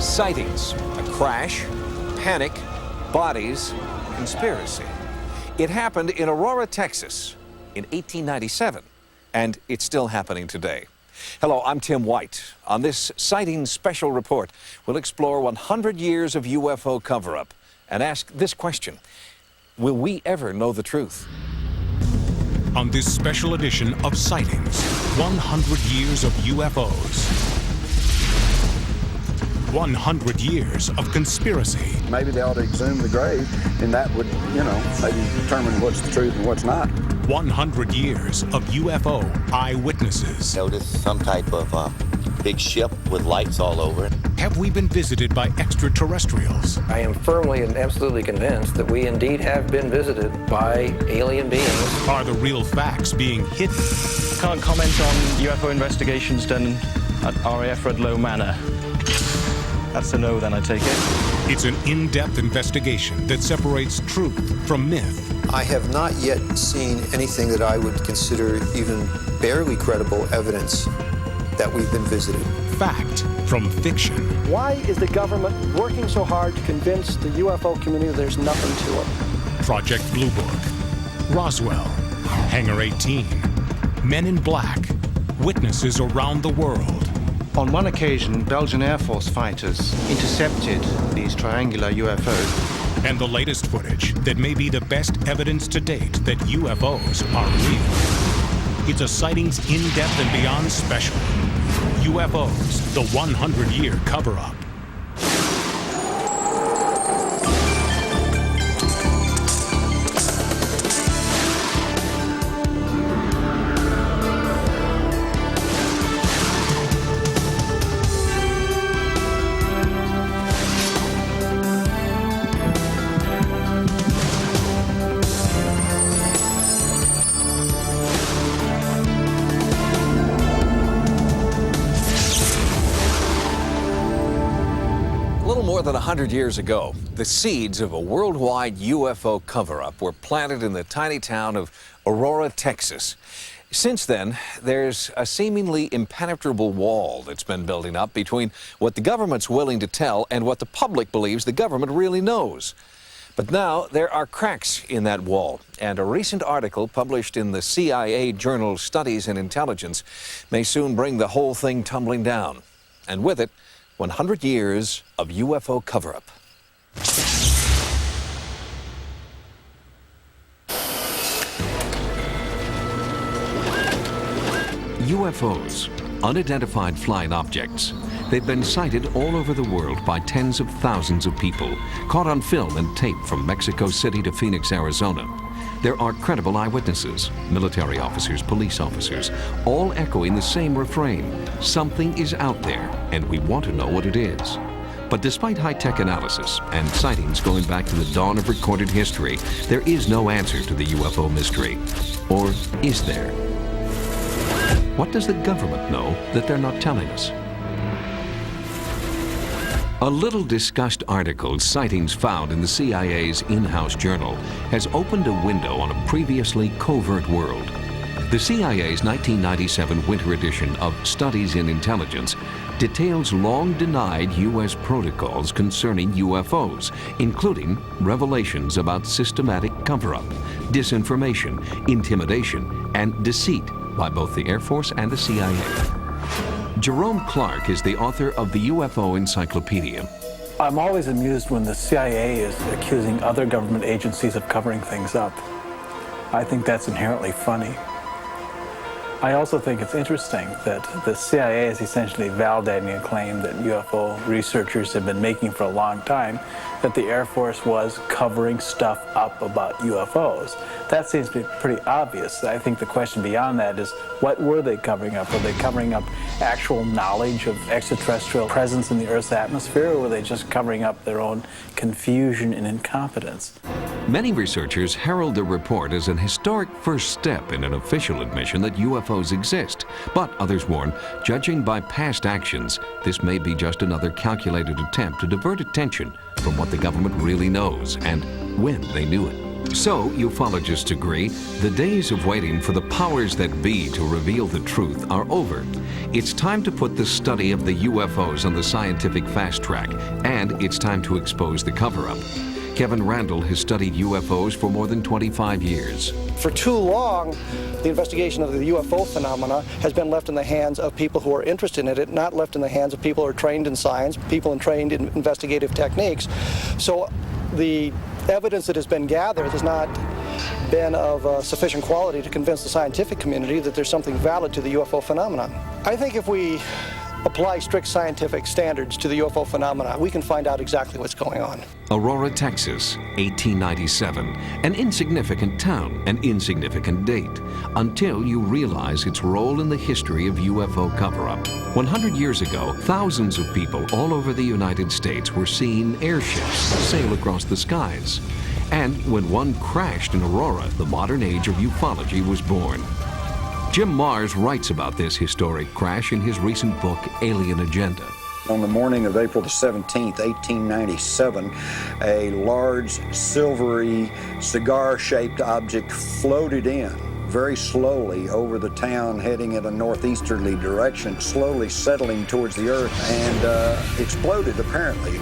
Sightings, a crash, panic, bodies, conspiracy. It happened in Aurora, Texas in 1897, and it's still happening today. Hello, I'm Tim White. On this Sightings special report, we'll explore 100 years of UFO cover-up and ask this question: will we ever know the truth? On this special edition of Sightings, 100 years of UFOs. 100 years of conspiracy. Maybe they ought to exhume the grave, and that would, maybe determine what's the truth and what's not. 100 years of UFO eyewitnesses. Noticed some type of big ship with lights all over it. Have we been visited by extraterrestrials? I am firmly and absolutely convinced that we indeed have been visited by alien beings. Are the real facts being hidden? Can't comment on UFO investigations done at RAF Redlow Manor. That's a no, then, I take it. It's an in-depth investigation that separates truth from myth. I have not yet seen anything that I would consider even barely credible evidence that we've been visited. Fact from fiction. Why is the government working so hard to convince the UFO community there's nothing to it? Project Blue Book, Roswell, Hangar 18, Men in Black, witnesses around the world. On one occasion, Belgian Air Force fighters intercepted these triangular UFOs. And the latest footage that may be the best evidence to date that UFOs are real. It's a Sightings in-depth and beyond special. UFOs, the 100-year cover-up. More than 100 years ago, the seeds of a worldwide UFO cover-up were planted in the tiny town of Aurora, Texas. Since then, there's a seemingly impenetrable wall that's been building up between what the government's willing to tell and what the public believes the government really knows. But now there are cracks in that wall, and a recent article published in the CIA journal Studies in Intelligence may soon bring the whole thing tumbling down. And with it, 100 years of UFO cover-up. UFOs, unidentified flying objects. They've been sighted all over the world by tens of thousands of people, caught on film and tape from Mexico City to Phoenix, Arizona. There are credible eyewitnesses, military officers, police officers, all echoing the same refrain: something is out there, and we want to know what it is. But despite high-tech analysis and sightings going back to the dawn of recorded history, there is no answer to the UFO mystery. Or is there? What does the government know that they're not telling us? A little discussed article Sightings found in the CIA's in-house journal has opened a window on a previously covert world. The CIA's 1997 winter edition of Studies in Intelligence details long-denied U.S. protocols concerning UFOs, including revelations about systematic cover-up, disinformation, intimidation, and deceit by both the Air Force and the CIA. Jerome Clark is the author of the UFO Encyclopedia. I'm always amused when the CIA is accusing other government agencies of covering things up. I think that's inherently funny. I also think it's interesting that the CIA is essentially validating a claim that UFO researchers have been making for a long time, that the Air Force was covering stuff up about UFOs. That seems to be pretty obvious. I think the question beyond that is, what were they covering up? Were they covering up actual knowledge of extraterrestrial presence in the Earth's atmosphere, or were they just covering up their own confusion and incompetence? Many researchers herald the report as an historic first step in an official admission that UFOs exist. But others warn, judging by past actions, this may be just another calculated attempt to divert attention from what the government really knows and when they knew it. So, ufologists agree, the days of waiting for the powers that be to reveal the truth are over. It's time to put the study of the UFOs on the scientific fast track, and it's time to expose the cover-up. Kevin Randall has studied UFOs for more than 25 years. For too long, the investigation of the UFO phenomena has been left in the hands of people who are interested in it, not left in the hands of people who are trained in science, people trained in investigative techniques. So the evidence that has been gathered has not been of sufficient quality to convince the scientific community that there's something valid to the UFO phenomenon. I think if we apply strict scientific standards to the UFO phenomena, we can find out exactly what's going on. Aurora, Texas, 1897. An insignificant town, an insignificant date, until you realize its role in the history of UFO cover-up. 100 years ago, thousands of people all over the United States were seeing airships sail across the skies. And when one crashed in Aurora, the modern age of ufology was born. Jim Mars writes about this historic crash in his recent book, Alien Agenda. On the morning of April the 17th, 1897, a large silvery cigar-shaped object floated in very slowly over the town, heading in a northeasterly direction, slowly settling towards the earth, and exploded apparently.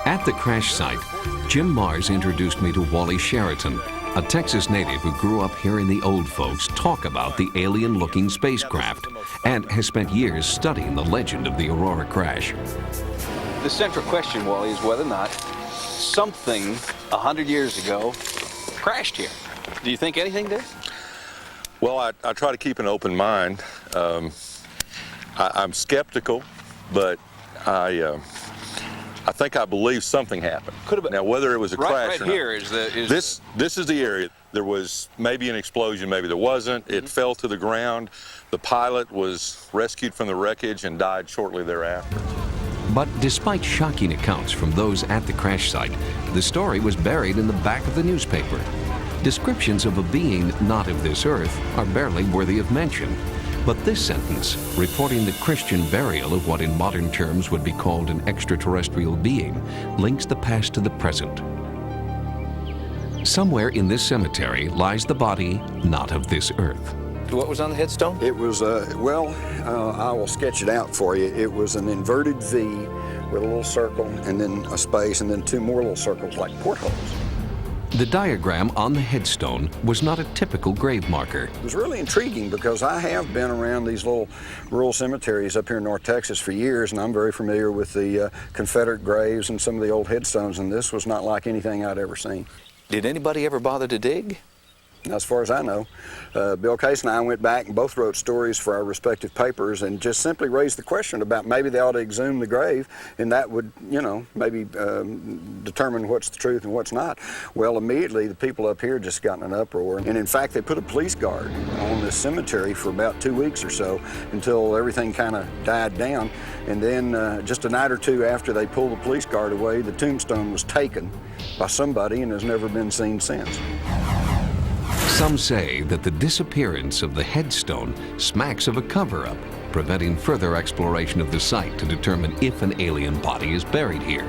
At the crash site, Jim Mars introduced me to Wally Sheraton, a Texas native who grew up hearing the old folks talk about the alien-looking spacecraft and has spent years studying the legend of the Aurora crash. The central question, Wally, is whether or not something 100 years ago crashed here. Do you think anything did? Well, I try to keep an open mind. I'm skeptical, but I think I believe something happened. Could have been. Now, whether it was a crash or not. Here is the... This is the area. There was maybe an explosion, maybe there wasn't. It fell to the ground. The pilot was rescued from the wreckage and died shortly thereafter. But despite shocking accounts from those at the crash site, the story was buried in the back of the newspaper. Descriptions of a being not of this earth are barely worthy of mention. But this sentence, reporting the Christian burial of what in modern terms would be called an extraterrestrial being, links the past to the present. Somewhere in this cemetery lies the body not of this earth. What was on the headstone? It was, I will sketch it out for you. It was an inverted V with a little circle and then a space and then two more little circles like portholes. The diagram on the headstone was not a typical grave marker. It was really intriguing because I have been around these little rural cemeteries up here in North Texas for years, and I'm very familiar with the Confederate graves and some of the old headstones, and this was not like anything I'd ever seen. Did anybody ever bother to dig? As far as I know. Bill Case and I went back and both wrote stories for our respective papers and just simply raised the question about maybe they ought to exhume the grave, and that would, maybe determine what's the truth and what's not. Well, immediately the people up here just got in an uproar, and in fact they put a police guard on this cemetery for about 2 weeks or so until everything kind of died down, and then just a night or two after they pulled the police guard away, the tombstone was taken by somebody and has never been seen since. Some say that the disappearance of the headstone smacks of a cover-up, preventing further exploration of the site to determine if an alien body is buried here.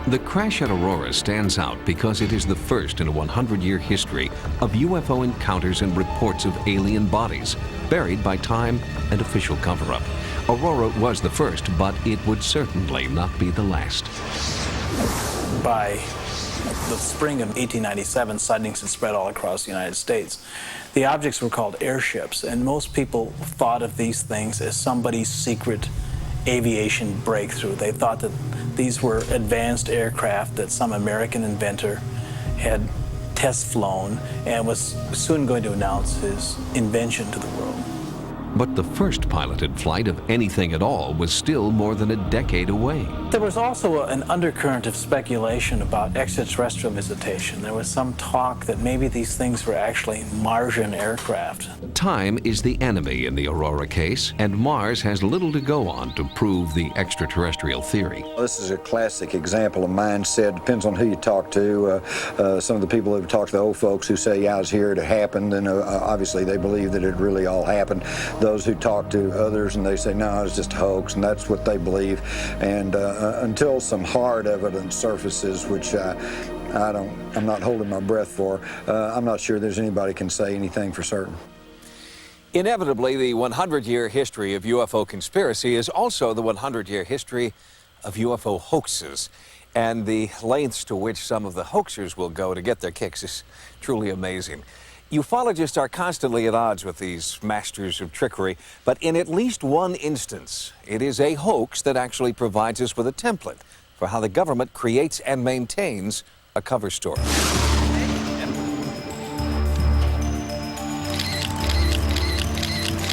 The crash at Aurora stands out because it is the first in a 100-year history of UFO encounters and reports of alien bodies, buried by time and official cover-up. Aurora was the first, but it would certainly not be the last. By the spring of 1897, sightings had spread all across the United States. The objects were called airships, and most people thought of these things as somebody's secret aviation breakthrough. They thought that these were advanced aircraft that some American inventor had test flown and was soon going to announce his invention to the world. But the first piloted flight of anything at all was still more than a decade away. There was also an undercurrent of speculation about extraterrestrial visitation. There was some talk that maybe these things were actually Martian aircraft. Time is the enemy in the Aurora case, and Mars has little to go on to prove the extraterrestrial theory. This is a classic example of mindset. Depends on who you talk to. Some of the people who talk to the old folks who say, yeah, I was here, it happened, and obviously they believe that it really all happened. Those who talk to others and they say, no, it's just a hoax, and that's what they believe. And until some hard evidence surfaces, which I'm not holding my breath for. I'm not sure there's anybody can say anything for certain. Inevitably, the 100-year history of UFO conspiracy is also the 100-year history of UFO hoaxes. And the lengths to which some of the hoaxers will go to get their kicks is truly amazing. Ufologists are constantly at odds with these masters of trickery, but in at least one instance, it is a hoax that actually provides us with a template for how the government creates and maintains a cover story.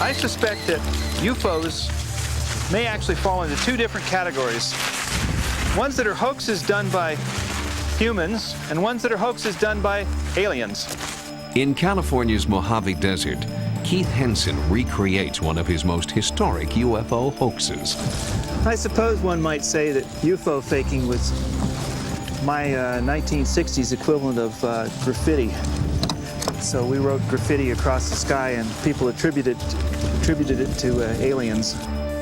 I suspect that UFOs may actually fall into two different categories. Ones that are hoaxes done by humans and ones that are hoaxes done by aliens. In California's Mojave Desert, Keith Henson recreates one of his most historic UFO hoaxes. I suppose one might say that UFO faking was my 1960s equivalent of graffiti. So we wrote graffiti across the sky and people attributed it to aliens.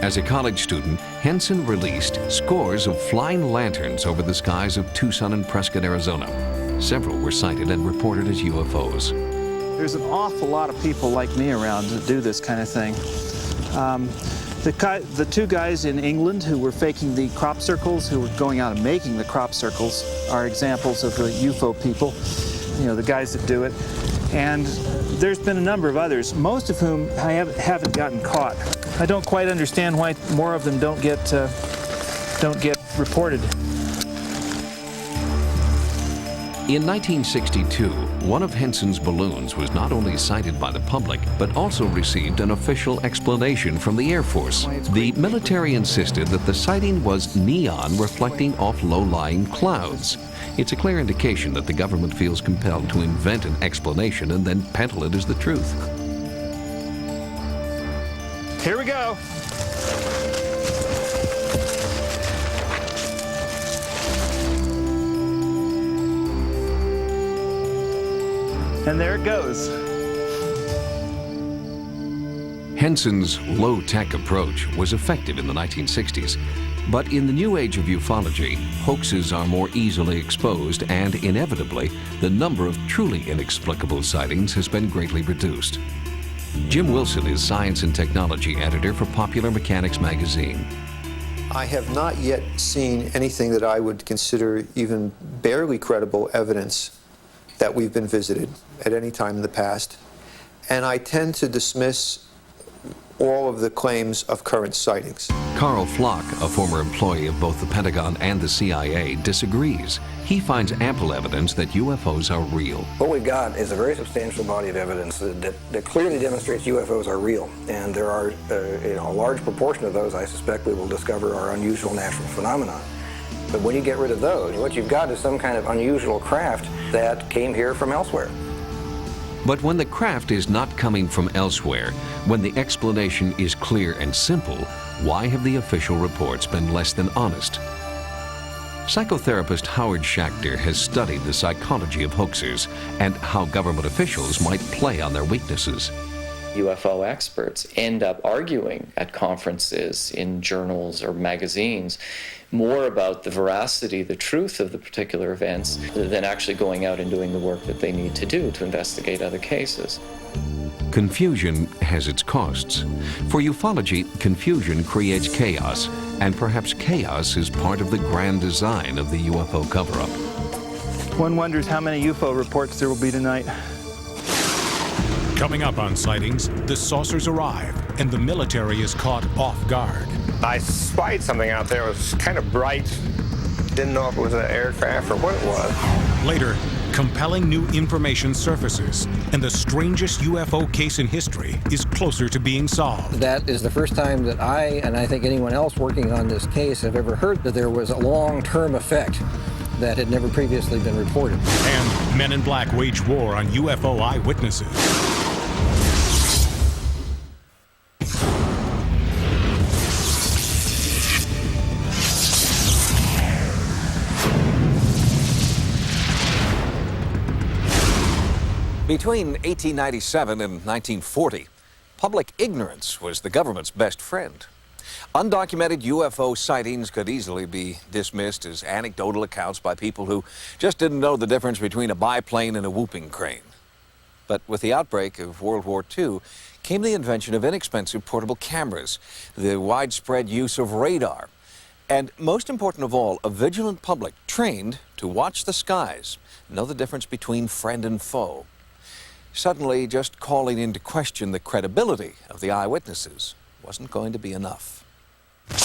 As a college student, Henson released scores of flying lanterns over the skies of Tucson and Prescott, Arizona. Several were sighted and reported as UFOs. There's an awful lot of people like me around to do this kind of thing. The two guys in England who were faking the crop circles, who were going out and making the crop circles, are examples of the UFO people, you know, the guys that do it. And there's been a number of others, most of whom I haven't gotten caught. I don't quite understand why more of them don't get reported. In 1962, one of Henson's balloons was not only sighted by the public, but also received an official explanation from the Air Force. The military insisted that the sighting was neon reflecting off low-lying clouds. It's a clear indication that the government feels compelled to invent an explanation and then peddle it as the truth. Here we go. And there it goes. Henson's low-tech approach was effective in the 1960s. But in the new age of ufology, hoaxes are more easily exposed, and inevitably, the number of truly inexplicable sightings has been greatly reduced. Jim Wilson is Science and Technology Editor for Popular Mechanics magazine. I have not yet seen anything that I would consider even barely credible evidence that we've been visited at any time in the past. And I tend to dismiss all of the claims of current sightings. Carl Flock, a former employee of both the Pentagon and the CIA, disagrees. He finds ample evidence that UFOs are real. What we've got is a very substantial body of evidence that clearly demonstrates UFOs are real. And there are a large proportion of those I suspect we will discover are unusual natural phenomena. But when you get rid of those, what you've got is some kind of unusual craft that came here from elsewhere. But when the craft is not coming from elsewhere, when the explanation is clear and simple, why have the official reports been less than honest? Psychotherapist Howard Schachter has studied the psychology of hoaxers and how government officials might play on their weaknesses. UFO experts end up arguing at conferences, in journals or magazines, more about the veracity, the truth of the particular events than actually going out and doing the work that they need to do to investigate other cases. Confusion has its costs. For ufology, confusion creates chaos, and perhaps chaos is part of the grand design of the UFO cover-up. One wonders how many UFO reports there will be tonight. Coming up on Sightings, the saucers arrive and the military is caught off guard. I spied something out there. It was kind of bright. Didn't know if it was an aircraft or what it was. Later, compelling new information surfaces, and the strangest UFO case in history is closer to being solved. That is the first time that I, and I think anyone else working on this case, have ever heard that there was a long-term effect that had never previously been reported. And Men in Black wage war on UFO eyewitnesses. Between 1897 and 1940, public ignorance was the government's best friend. Undocumented UFO sightings could easily be dismissed as anecdotal accounts by people who just didn't know the difference between a biplane and a whooping crane. But with the outbreak of World War II came the invention of inexpensive portable cameras, the widespread use of radar, and most important of all, a vigilant public trained to watch the skies, know the difference between friend and foe. Suddenly, just calling into question the credibility of the eyewitnesses wasn't going to be enough. In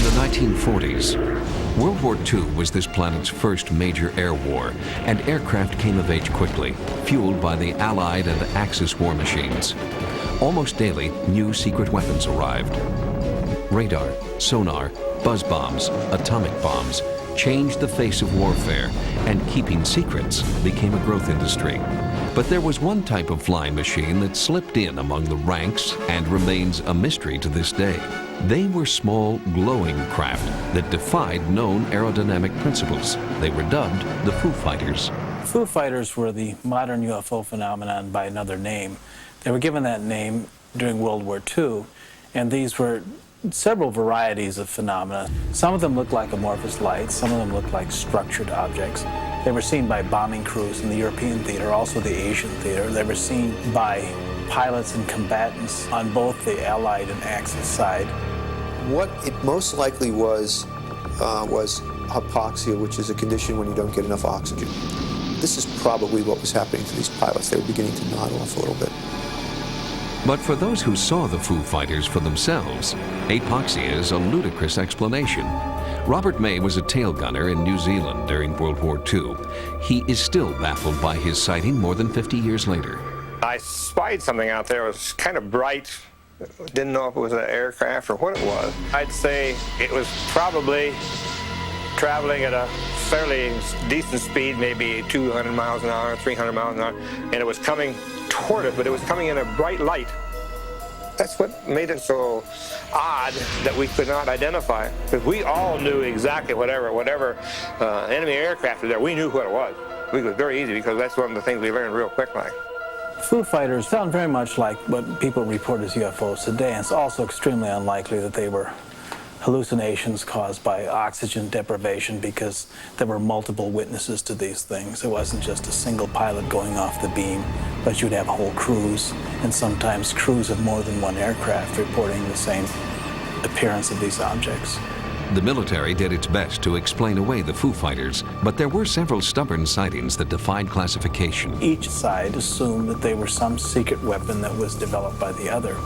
the 1940s, World War II was this planet's first major air war, and aircraft came of age quickly, fueled by the Allied and Axis war machines. Almost daily, new secret weapons arrived. Radar, sonar, buzz bombs, atomic bombs changed the face of warfare, and keeping secrets became a growth industry. But there was one type of flying machine that slipped in among the ranks and remains a mystery to this day. They were small, glowing craft that defied known aerodynamic principles. They were dubbed the Foo Fighters. Foo Fighters were the modern UFO phenomenon by another name. They were given that name during World War II, and these were several varieties of phenomena. Some of them looked like amorphous lights, some of them looked like structured objects. They were seen by bombing crews in the European theater, also the Asian theater. They were seen by pilots and combatants on both the Allied and Axis side. What it most likely was hypoxia, which is a condition when you don't get enough oxygen. This is probably what was happening to these pilots. They were beginning to nod off a little bit. But for those who saw the Foo Fighters for themselves, hypoxia is a ludicrous explanation. Robert May was a tail gunner in New Zealand during World War II. He is still baffled by his sighting more than 50 years later. I spied something out there. It was kind of bright. Didn't know if it was an aircraft or what it was. I'd say it was probably traveling at a fairly decent speed, maybe 200 miles an hour, 300 miles an hour, and it was coming toward it, but it was coming in a bright light. That's what made it so odd that we could not identify, because we all knew exactly whatever enemy aircraft was there, we knew what it was. It was very easy, because that's one of the things we learned real quick like. Foo Fighters sound very much like what people report as UFOs today, and it's also extremely unlikely that they were hallucinations caused by oxygen deprivation, because there were multiple witnesses to these things. It wasn't just a single pilot going off the beam, but you'd have whole crews, and sometimes crews of more than one aircraft reporting the same appearance of these objects. The military did its best to explain away the Foo Fighters, but there were several stubborn sightings that defied classification. Each side assumed that they were some secret weapon that was developed by the other.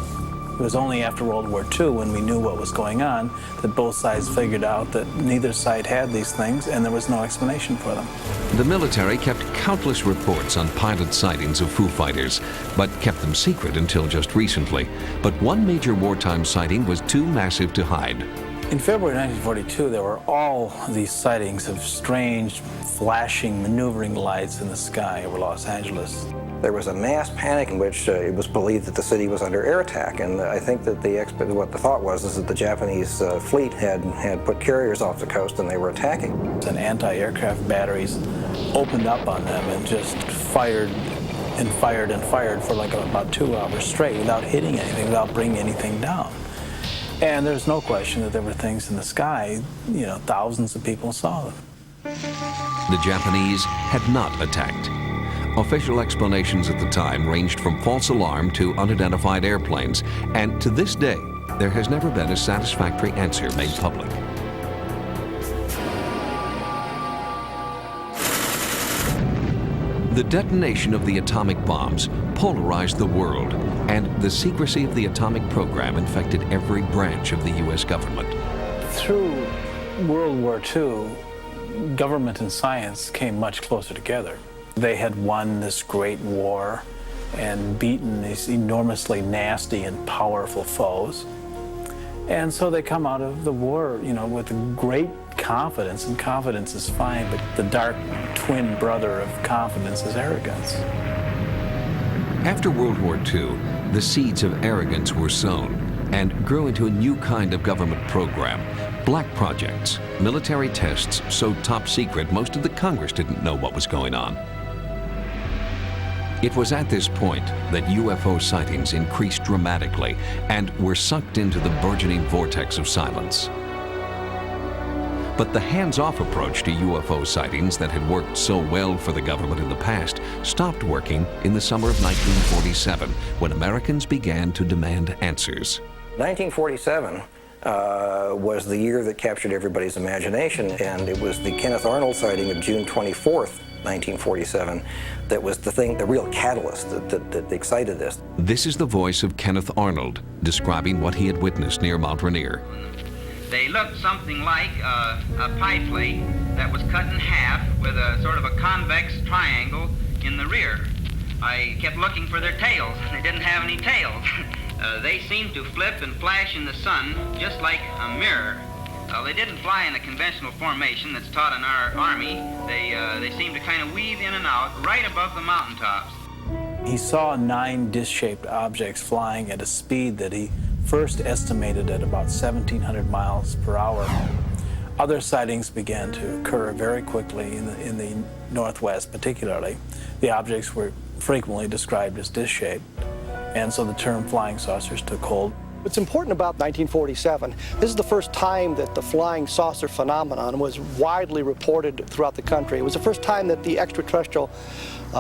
It was only after World War II, when we knew what was going on, that both sides figured out that neither side had these things, and there was no explanation for them. The military kept countless reports on pilot sightings of Foo Fighters, but kept them secret until just recently. But one major wartime sighting was too massive to hide. In February 1942, there were all these sightings of strange, flashing, maneuvering lights in the sky over Los Angeles. There was a mass panic in which it was believed that the city was under air attack, and I think that what the thought was is that the Japanese fleet had put carriers off the coast and they were attacking. And anti-aircraft batteries opened up on them and just fired and fired and fired for like about 2 hours straight without hitting anything, without bringing anything down. And there's no question that there were things in the sky, you know, thousands of people saw them. The Japanese had not attacked. Official explanations at the time ranged from false alarm to unidentified airplanes, and to this day, there has never been a satisfactory answer made public. The detonation of the atomic bombs polarized the world, and the secrecy of the atomic program infected every branch of the U.S. government. Through World War II, government and science came much closer together. They had won this great war and beaten these enormously nasty and powerful foes. And so they come out of the war, you know, with great confidence, and confidence is fine, but the dark twin brother of confidence is arrogance. After World War II, the seeds of arrogance were sown and grew into a new kind of government program. Black projects, military tests so top secret most of the Congress didn't know what was going on. It was at this point that UFO sightings increased dramatically and were sucked into the burgeoning vortex of silence. But the hands-off approach to UFO sightings that had worked so well for the government in the past stopped working in the summer of 1947, when Americans began to demand answers. 1947 was the year that captured everybody's imagination, and it was the Kenneth Arnold sighting of June 24th, 1947, that was the real catalyst that excited this. This is the voice of Kenneth Arnold describing what he had witnessed near Mount Rainier. They looked something like a pie plate that was cut in half with a sort of a convex triangle in the rear. I kept looking for their tails. They didn't have any tails. They seemed to flip and flash in the sun just like a mirror. They didn't fly in a conventional formation that's taught in our Army. They seemed to kind of weave in and out right above the mountaintops. He saw 9 disc-shaped objects flying at a speed that he first estimated at about 1,700 miles per hour. Other sightings began to occur very quickly in the Northwest, particularly. The objects were frequently described as disc-shaped, and so the term flying saucers took hold. What's important about 1947, this is the first time that the flying saucer phenomenon was widely reported throughout the country. It was the first time that the extraterrestrial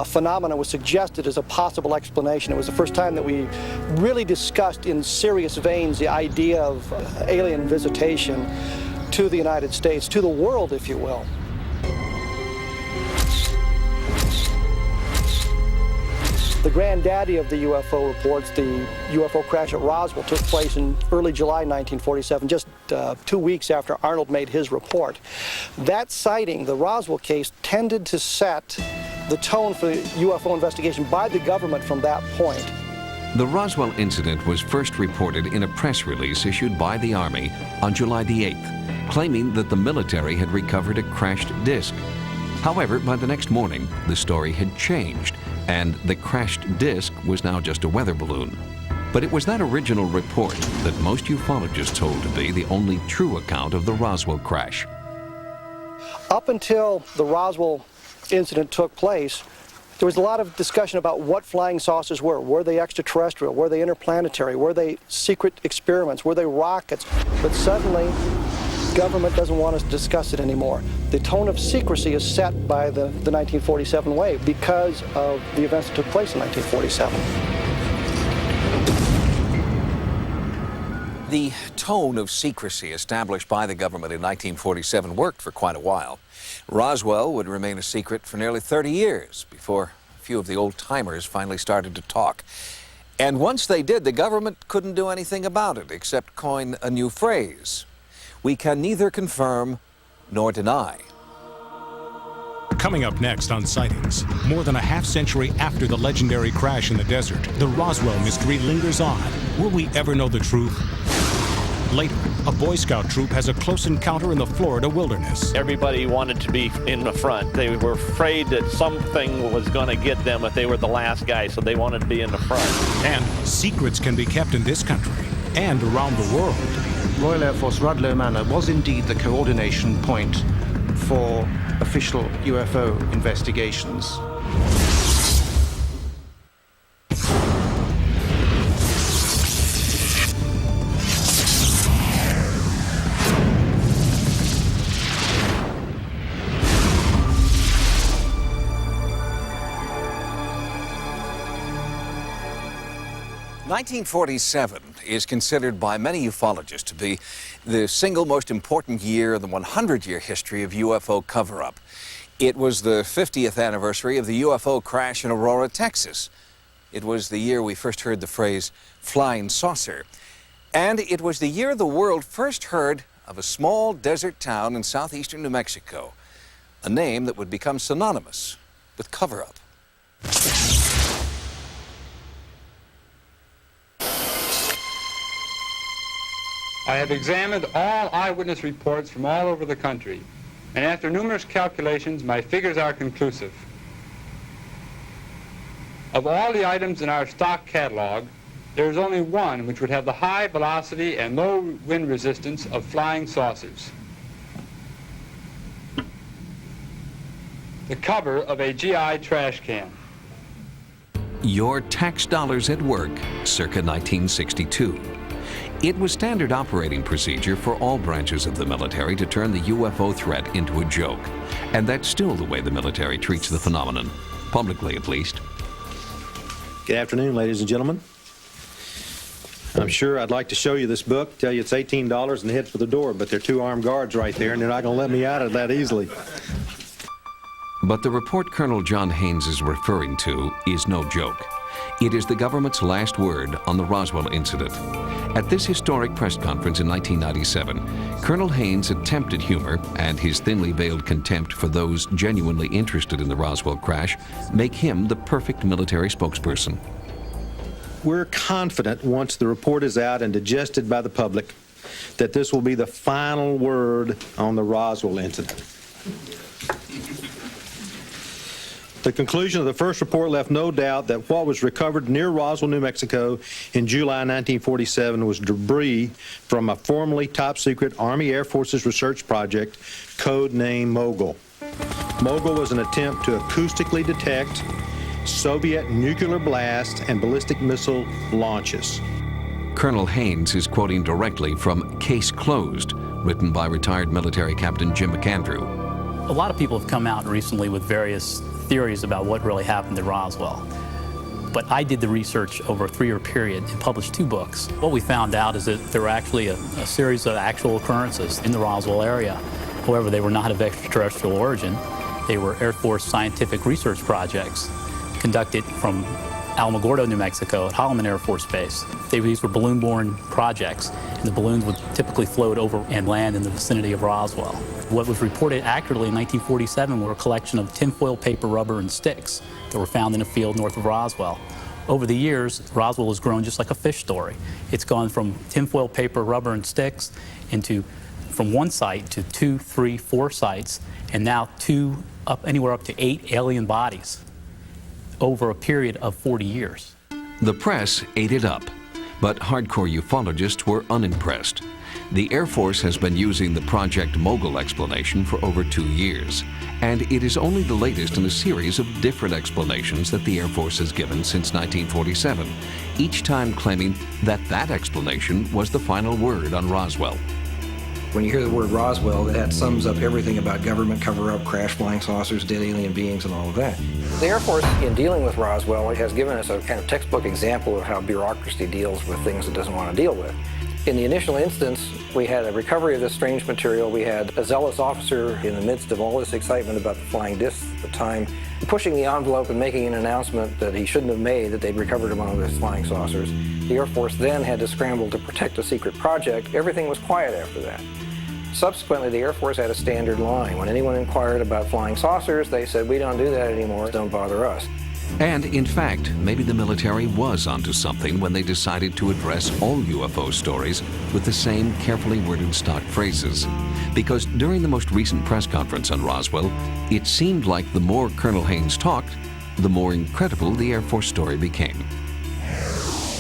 phenomena was suggested as a possible explanation. It was the first time that we really discussed in serious veins the idea of alien visitation to the United States, to the world, if you will. The granddaddy of the UFO reports, the UFO crash at Roswell, took place in early July 1947, just 2 weeks after Arnold made his report. That sighting, the Roswell case, tended to set the tone for UFO investigation by the government from that point. The Roswell incident was first reported in a press release issued by the Army on July the 8th, claiming that the military had recovered a crashed disc. However, by the next morning, the story had changed, and the crashed disc was now just a weather balloon. But it was that original report that most ufologists hold to be the only true account of the Roswell crash. Up until the Roswell incident took place, there was a lot of discussion about what flying saucers were. Were they extraterrestrial? Were they interplanetary? Were they secret experiments? Were they rockets? But suddenly, government doesn't want us to discuss it anymore. The tone of secrecy is set by the 1947 wave because of the events that took place in 1947. The tone of secrecy established by the government in 1947 worked for quite a while. Roswell would remain a secret for nearly 30 years before a few of the old-timers finally started to talk. And once they did, the government couldn't do anything about it except coin a new phrase. We can neither confirm nor deny. Coming up next on Sightings, more than a half-century after the legendary crash in the desert, the Roswell mystery lingers on. Will we ever know the truth? Later, a Boy Scout troop has a close encounter in the Florida wilderness. Everybody wanted to be in the front. They were afraid that something was going to get them if they were the last guy, so they wanted to be in the front. And secrets can be kept in this country and around the world. Royal Air Force Rudloe Manor was indeed the coordination point for official UFO investigations. (1947) is considered by many ufologists to be the single most important year in the 100-year history of UFO cover-up. It was the 50th anniversary of the UFO crash in Aurora, Texas. It was the year we first heard the phrase flying saucer. And it was the year the world first heard of a small desert town in southeastern New Mexico, a name that would become synonymous with cover-up. I have examined all eyewitness reports from all over the country, and after numerous calculations, my figures are conclusive. Of all the items in our stock catalog, there is only one which would have the high velocity and low wind resistance of flying saucers. The cover of a GI trash can. Your tax dollars at work, circa 1962. It was standard operating procedure for all branches of the military to turn the UFO threat into a joke. And that's still the way the military treats the phenomenon, publicly at least. Good afternoon, ladies and gentlemen. I'm sure I'd like to show you this book, tell you it's $18 and head for the door, but there are 2 armed guards right there, and they're not going to let me out of that easily. But the report Colonel John Haynes is referring to is no joke. It is the government's last word on the Roswell incident. At this historic press conference in 1997, Colonel Haynes' attempted humor and his thinly veiled contempt for those genuinely interested in the Roswell crash make him the perfect military spokesperson. We're confident once the report is out and digested by the public that this will be the final word on the Roswell incident. The conclusion of the first report left no doubt that what was recovered near Roswell, New Mexico in July 1947 was debris from a formerly top-secret Army Air Forces research project, codenamed Mogul. Mogul was an attempt to acoustically detect Soviet nuclear blast and ballistic missile launches. Colonel Haynes is quoting directly from Case Closed, written by retired military Captain Jim McAndrew. A lot of people have come out recently with various theories about what really happened at Roswell. But I did the research over a 3-year period and published 2 books. What we found out is that there were actually a series of actual occurrences in the Roswell area. However, they were not of extraterrestrial origin. They were Air Force scientific research projects conducted from Alamogordo, New Mexico at Holloman Air Force Base. These were balloon-borne projects, and the balloons would typically float over and land in the vicinity of Roswell. What was reported accurately in 1947 were a collection of tinfoil paper, rubber, and sticks that were found in a field north of Roswell. Over the years, Roswell has grown just like a fish story. It's gone from tinfoil paper, rubber, and sticks from 1 site to 2, 3, 4 sites, and now anywhere up to 8 alien bodies over a period of 40 years. The press ate it up, but hardcore ufologists were unimpressed. The Air Force has been using the Project Mogul explanation for over 2 years, and it is only the latest in a series of different explanations that the Air Force has given since 1947, each time claiming that that explanation was the final word on Roswell. When you hear the word Roswell, that sums up everything about government cover-up, crash flying saucers, dead alien beings, and all of that. The Air Force, in dealing with Roswell, has given us a kind of textbook example of how bureaucracy deals with things it doesn't want to deal with. In the initial instance, we had a recovery of this strange material. We had a zealous officer in the midst of all this excitement about the flying discs at the time, pushing the envelope and making an announcement that he shouldn't have made, that they'd recovered among these flying saucers. The Air Force then had to scramble to protect a secret project. Everything was quiet after that. Subsequently, the Air Force had a standard line. When anyone inquired about flying saucers, they said, "We don't do that anymore, don't bother us." And in fact, maybe the military was onto something when they decided to address all UFO stories with the same carefully worded stock phrases. Because during the most recent press conference on Roswell, it seemed like the more Colonel Haynes talked, the more incredible the Air Force story became.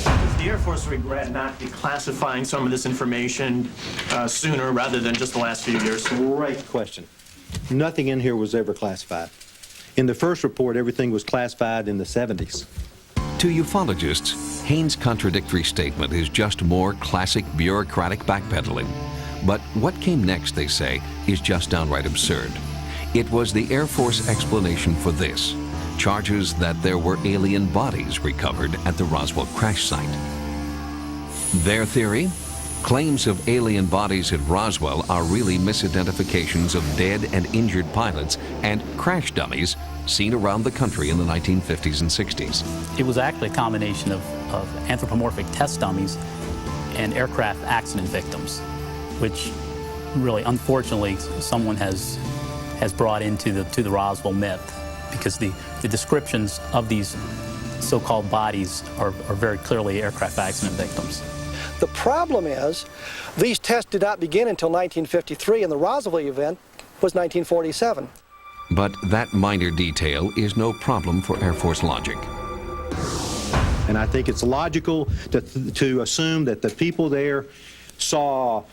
Does the Air Force regret not declassifying some of this information sooner rather than just the last few years? Great question. Nothing in here was ever classified. In the first report, everything was classified in the 70s. To ufologists, Haynes' contradictory statement is just more classic bureaucratic backpedaling. But what came next, they say, is just downright absurd. It was the Air Force explanation for this: charges that there were alien bodies recovered at the Roswell crash site. Their theory? Claims of alien bodies at Roswell are really misidentifications of dead and injured pilots and crash dummies seen around the country in the 1950s and 60s. It was actually a combination of anthropomorphic test dummies and aircraft accident victims, which really, unfortunately, someone has brought into the Roswell myth, because the descriptions of these so-called bodies are very clearly aircraft accident victims. The problem is, these tests did not begin until 1953, and the Roswell event was 1947. But that minor detail is no problem for Air Force logic. And I think it's logical to assume that the people there saw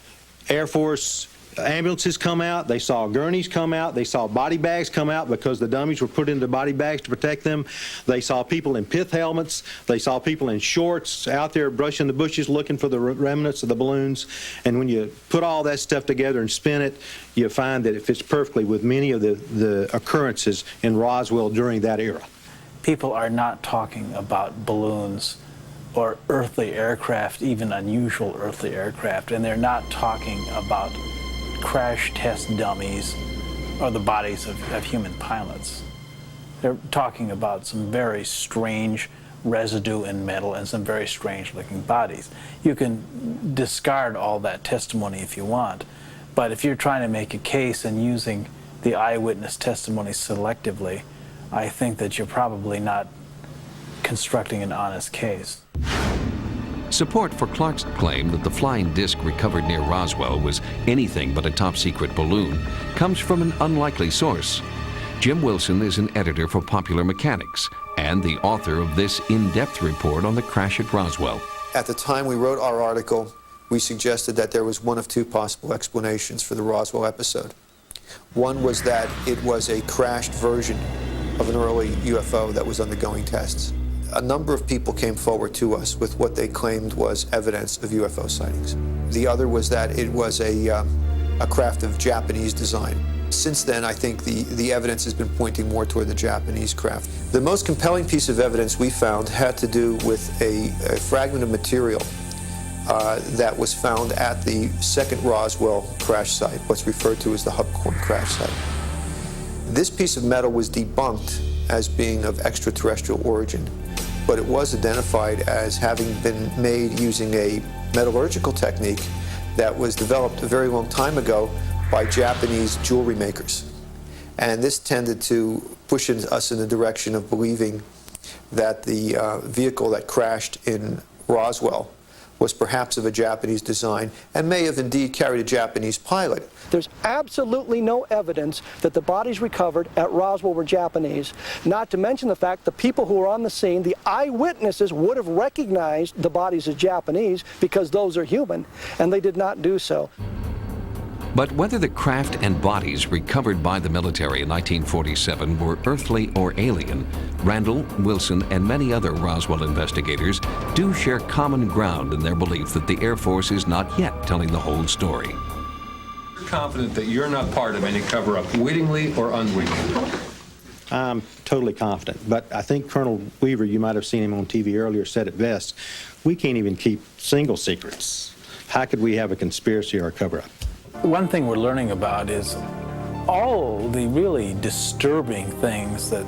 Air Force ambulances come out, they saw gurneys come out, they saw body bags come out because the dummies were put into body bags to protect them. They saw people in pith helmets. They saw people in shorts out there brushing the bushes looking for the remnants of the balloons. And when you put all that stuff together and spin it, you find that it fits perfectly with many of the occurrences in Roswell during that era. People are not talking about balloons or earthly aircraft, even unusual earthly aircraft, and they're not talking about crash test dummies or the bodies of human pilots. They're talking about some very strange residue in metal and some very strange looking bodies. You can discard all that testimony if you want, but if you're trying to make a case and using the eyewitness testimony selectively, I think that you're probably not constructing an honest case. Support for Clark's claim that the flying disc recovered near Roswell was anything but a top-secret balloon comes from an unlikely source. Jim Wilson is an editor for Popular Mechanics and the author of this in-depth report on the crash at Roswell. At the time we wrote our article, we suggested that there was one of two possible explanations for the Roswell episode. One was that it was a crashed version of an early UFO that was undergoing tests. A number of people came forward to us with what they claimed was evidence of UFO sightings. The other was that it was a craft of Japanese design. Since then, I think the evidence has been pointing more toward the Japanese craft. The most compelling piece of evidence we found had to do with a fragment of material that was found at the second Roswell crash site, what's referred to as the Hubcorn crash site. This piece of metal was debunked as being of extraterrestrial origin, but it was identified as having been made using a metallurgical technique that was developed a very long time ago by Japanese jewelry makers. And this tended to push us in the direction of believing that the vehicle that crashed in Roswell was perhaps of a Japanese design and may have indeed carried a Japanese pilot. There's absolutely no evidence that the bodies recovered at Roswell were Japanese, not to mention the fact the people who were on the scene, the eyewitnesses, would have recognized the bodies as Japanese because those are human, and they did not do so. But whether the craft and bodies recovered by the military in 1947 were earthly or alien, Randall, Wilson, and many other Roswell investigators do share common ground in their belief that the Air Force is not yet telling the whole story. You're confident that you're not part of any cover-up, wittingly or unwittingly? I'm totally confident, but I think Colonel Weaver, you might have seen him on TV earlier, said it best. We can't even keep single secrets. How could we have a conspiracy or a cover-up? One thing we're learning about is all the really disturbing things that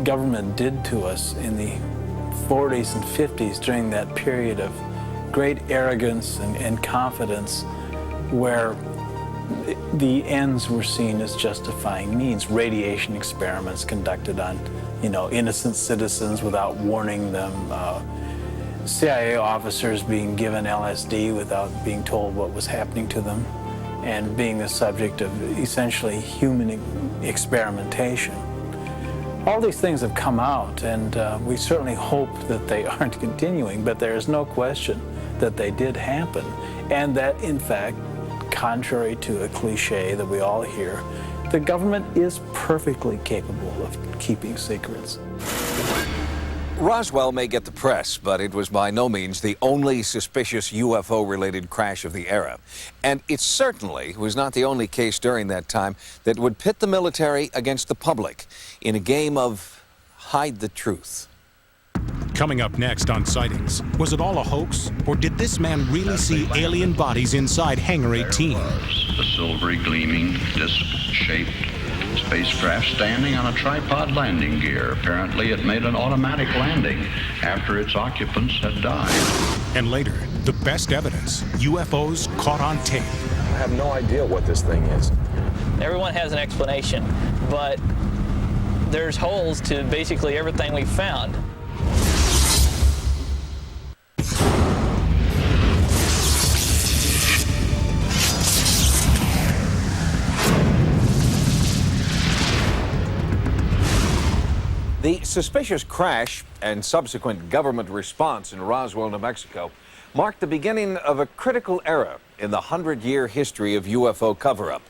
government did to us in the 40s and 50s during that period of great arrogance and confidence, where the ends were seen as justifying means. Radiation experiments conducted on, innocent citizens without warning them. CIA officers being given LSD without being told what was happening to them, and being the subject of essentially human experimentation. All these things have come out, and we certainly hope that they aren't continuing, but there is no question that they did happen, and that, in fact, contrary to a cliche that we all hear, the government is perfectly capable of keeping secrets. Roswell may get the press, but it was by no means the only suspicious UFO-related crash of the era. And it certainly was not the only case during that time that would pit the military against the public in a game of hide the truth. Coming up next on Sightings, was it all a hoax, or did this man really see alien bodies inside Hangar 18? A silvery gleaming, disc-shaped spacecraft standing on a tripod landing gear. Apparently it made an automatic landing after its occupants had died. And later, the best evidence, UFOs caught on tape. I have no idea what this thing is. Everyone has an explanation, but there's holes to basically everything we've found. The The suspicious crash and subsequent government response in Roswell, New Mexico, marked the beginning of a critical era in the 100-year history of UFO cover-up.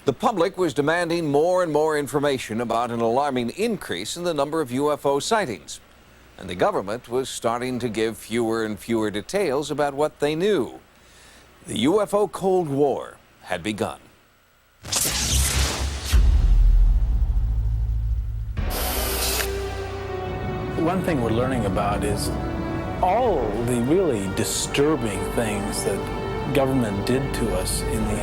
The public was demanding more and more information about an alarming increase in the number of UFO sightings. And the government was starting to give fewer and fewer details about what they knew. The UFO Cold War had begun. One thing we're learning about is all the really disturbing things that government did to us in the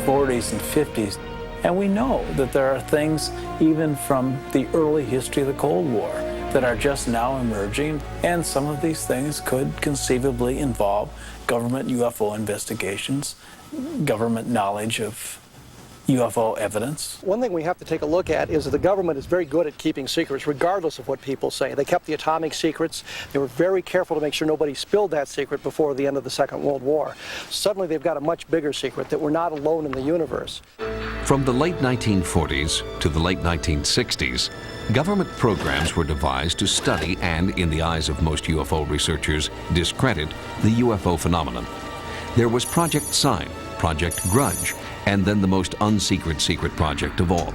40s and 50s. And we know that there are things even from the early history of the Cold War that are just now emerging, and some of these things could conceivably involve government UFO investigations, government knowledge of UFO evidence. One thing we have to take a look at is that the government is very good at keeping secrets regardless of what people say. They kept the atomic secrets. They were very careful to make sure nobody spilled that secret before the end of the Second World War. Suddenly they've got a much bigger secret, that we're not alone in the universe. From the late 1940s to the late 1960s, government programs were devised to study and, in the eyes of most UFO researchers, discredit the UFO phenomenon. There was Project Sign, Project Grudge, and then the most secret project of all.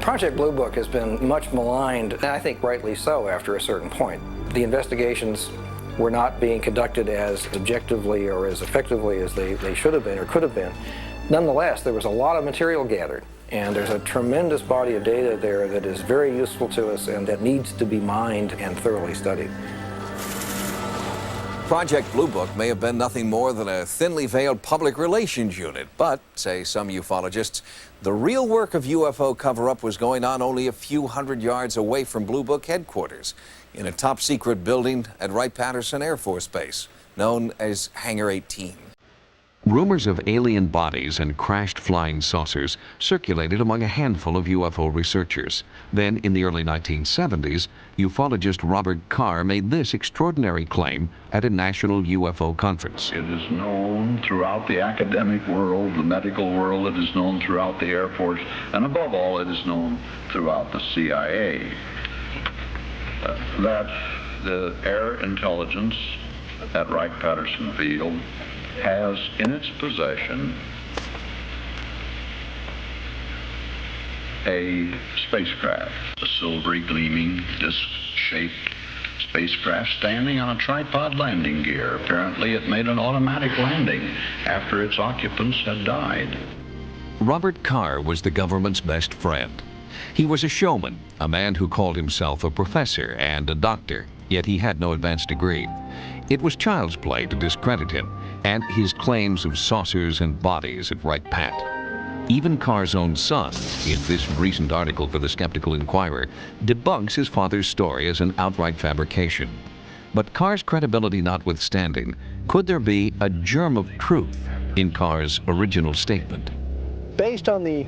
Project Blue Book has been much maligned, and I think rightly so after a certain point. The investigations were not being conducted as objectively or as effectively as they should have been or could have been. Nonetheless, there was a lot of material gathered, and there's a tremendous body of data there that is very useful to us and that needs to be mined and thoroughly studied. Project Blue Book may have been nothing more than a thinly veiled public relations unit, but, say some ufologists, the real work of UFO cover-up was going on only a few hundred yards away from Blue Book headquarters, in a top-secret building at Wright-Patterson Air Force Base, known as Hangar 18. Rumors of alien bodies and crashed flying saucers circulated among a handful of UFO researchers. Then, in the early 1970s, ufologist Robert Carr made this extraordinary claim at a national UFO conference. It is known throughout the academic world, the medical world, it is known throughout the Air Force, and above all, it is known throughout the CIA, that the air intelligence at Wright-Patterson Field has in its possession a spacecraft, a silvery gleaming disc-shaped spacecraft standing on a tripod landing gear. Apparently it made an automatic landing after its occupants had died. Robert Carr was the government's best friend. He was a showman, a man who called himself a professor and a doctor, yet he had no advanced degree. It was child's play to discredit him and his claims of saucers and bodies at Wright-Pat. Even Carr's own son, in this recent article for the Skeptical Inquirer, debunks his father's story as an outright fabrication. But Carr's credibility notwithstanding, could there be a germ of truth in Carr's original statement? Based on the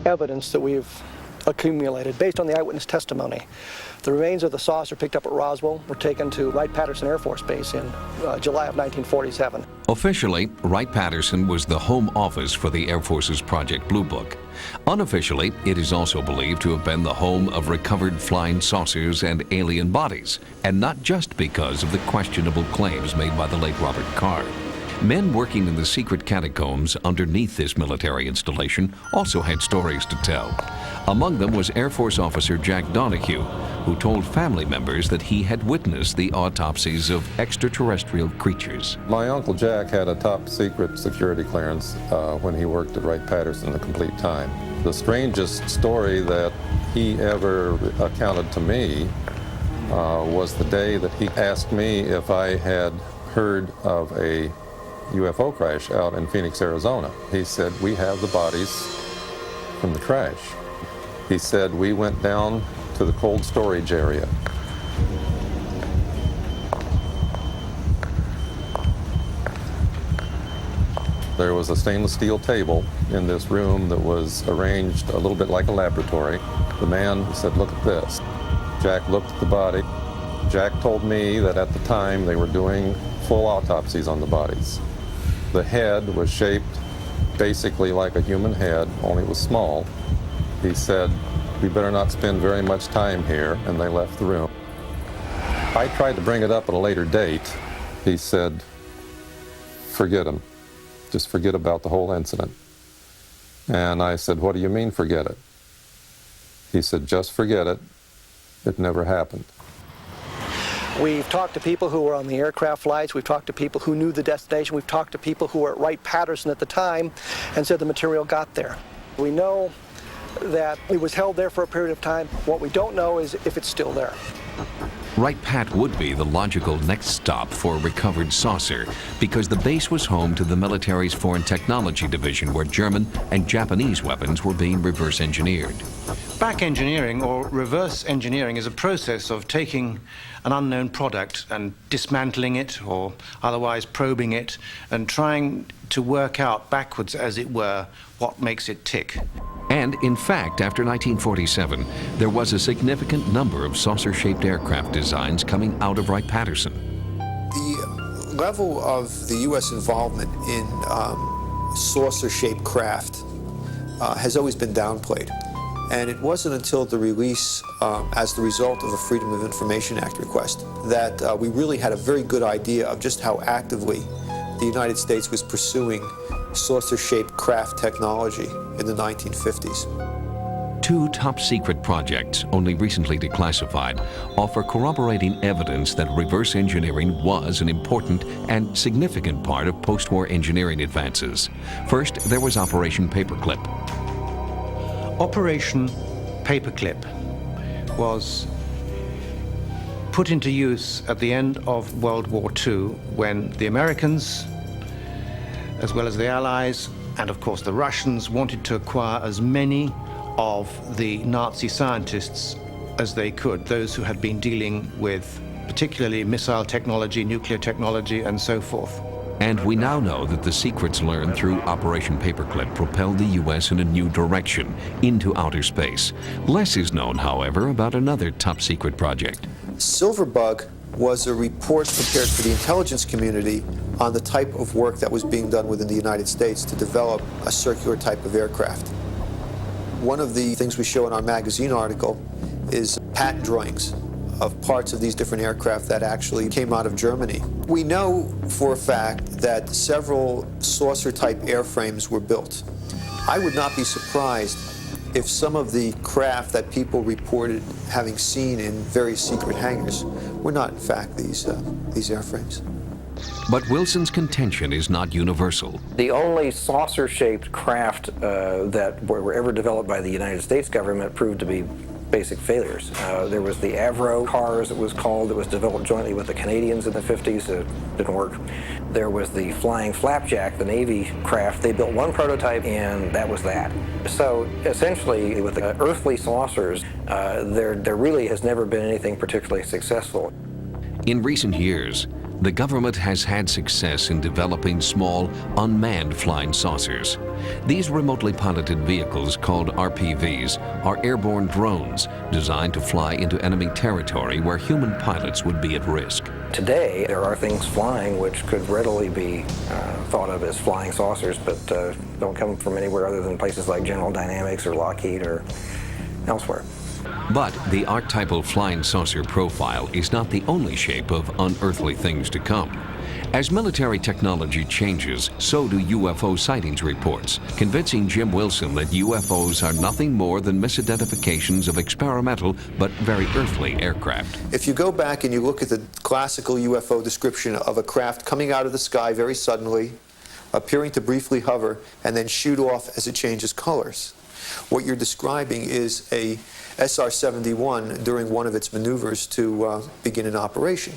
evidence that we've accumulated, based on the eyewitness testimony, the remains of the saucer picked up at Roswell were taken to Wright-Patterson Air Force Base in July of 1947. Officially, Wright-Patterson was the home office for the Air Force's Project Blue Book. Unofficially, it is also believed to have been the home of recovered flying saucers and alien bodies, and not just because of the questionable claims made by the late Robert Carr. Men working in the secret catacombs underneath this military installation also had stories to tell. Among them was Air Force officer Jack Donahue, who told family members that he had witnessed the autopsies of extraterrestrial creatures. My Uncle Jack had a top secret security clearance when he worked at Wright-Patterson the complete time. The strangest story that he ever accounted to me was the day that he asked me if I had heard of a UFO crash out in Phoenix, Arizona. He said, "We have the bodies from the crash." He said, "We went down to the cold storage area. There was a stainless steel table in this room that was arranged a little bit like a laboratory. The man said, 'Look at this.' Jack looked at the body. Jack told me that at the time they were doing full autopsies on the bodies. The head was shaped basically like a human head, only it was small. He said we better not spend very much time here, and they left the room. I tried to bring it up at a later date. He said, forget him. Just forget about the whole incident. And I said, what do you mean, forget it? He said, just forget it. It never happened. We've talked to people who were on the aircraft flights. We've talked to people who knew the destination. We've talked to people who were at Wright-Patterson at the time and said the material got there. We know that it was held there for a period of time. What we don't know is if it's still there. Wright-Pat would be the logical next stop for a recovered saucer because the base was home to the military's Foreign Technology Division, where German and Japanese weapons were being reverse engineered. Back engineering, or reverse engineering, is a process of taking an unknown product and dismantling it, or otherwise probing it, and trying to work out backwards, as it were, what makes it tick. And in fact, after 1947, there was a significant number of saucer-shaped aircraft designs coming out of Wright-Patterson. The level of the U.S. involvement in saucer-shaped craft has always been downplayed. And it wasn't until the release, as the result of a Freedom of Information Act request, that we really had a very good idea of just how actively the United States was pursuing saucer-shaped craft technology in the 1950s. Two top-secret projects, only recently declassified, offer corroborating evidence that reverse engineering was an important and significant part of post-war engineering advances. First, there was Operation Paperclip. Operation Paperclip was put into use at the end of World War II when the Americans, as well as the Allies, and of course the Russians, wanted to acquire as many of the Nazi scientists as they could, those who had been dealing with particularly missile technology, nuclear technology, and so forth. And we now know that the secrets learned through Operation Paperclip propelled the U.S. in a new direction, into outer space. Less is known, however, about another top-secret project. Silverbug was a report prepared for the intelligence community on the type of work that was being done within the United States to develop a circular type of aircraft. One of the things we show in our magazine article is patent drawings of parts of these different aircraft that actually came out of Germany. We know for a fact that several saucer-type airframes were built. I would not be surprised if some of the craft that people reported having seen in various secret hangars were not, in fact, these airframes. But Wilson's contention is not universal. The only saucer-shaped craft that were ever developed by the United States government proved to be basic failures. There was the Avro car, as it was called, that was developed jointly with the Canadians in the 50s. It didn't work. There was the Flying Flapjack, the Navy craft. They built one prototype, and that was that. So essentially, with the earthly saucers, there really has never been anything particularly successful. In recent years, the government has had success in developing small, unmanned flying saucers. These remotely piloted vehicles, called RPVs, are airborne drones designed to fly into enemy territory where human pilots would be at risk. Today, there are things flying which could readily be thought of as flying saucers, but don't come from anywhere other than places like General Dynamics or Lockheed or elsewhere. But the archetypal flying saucer profile is not the only shape of unearthly things to come. As military technology changes, so do UFO sightings reports, convincing Jim Wilson that UFOs are nothing more than misidentifications of experimental but very earthly aircraft. If you go back and you look at the classical UFO description of a craft coming out of the sky very suddenly, appearing to briefly hover, and then shoot off as it changes colors, what you're describing is a SR-71 during one of its maneuvers to begin an operation.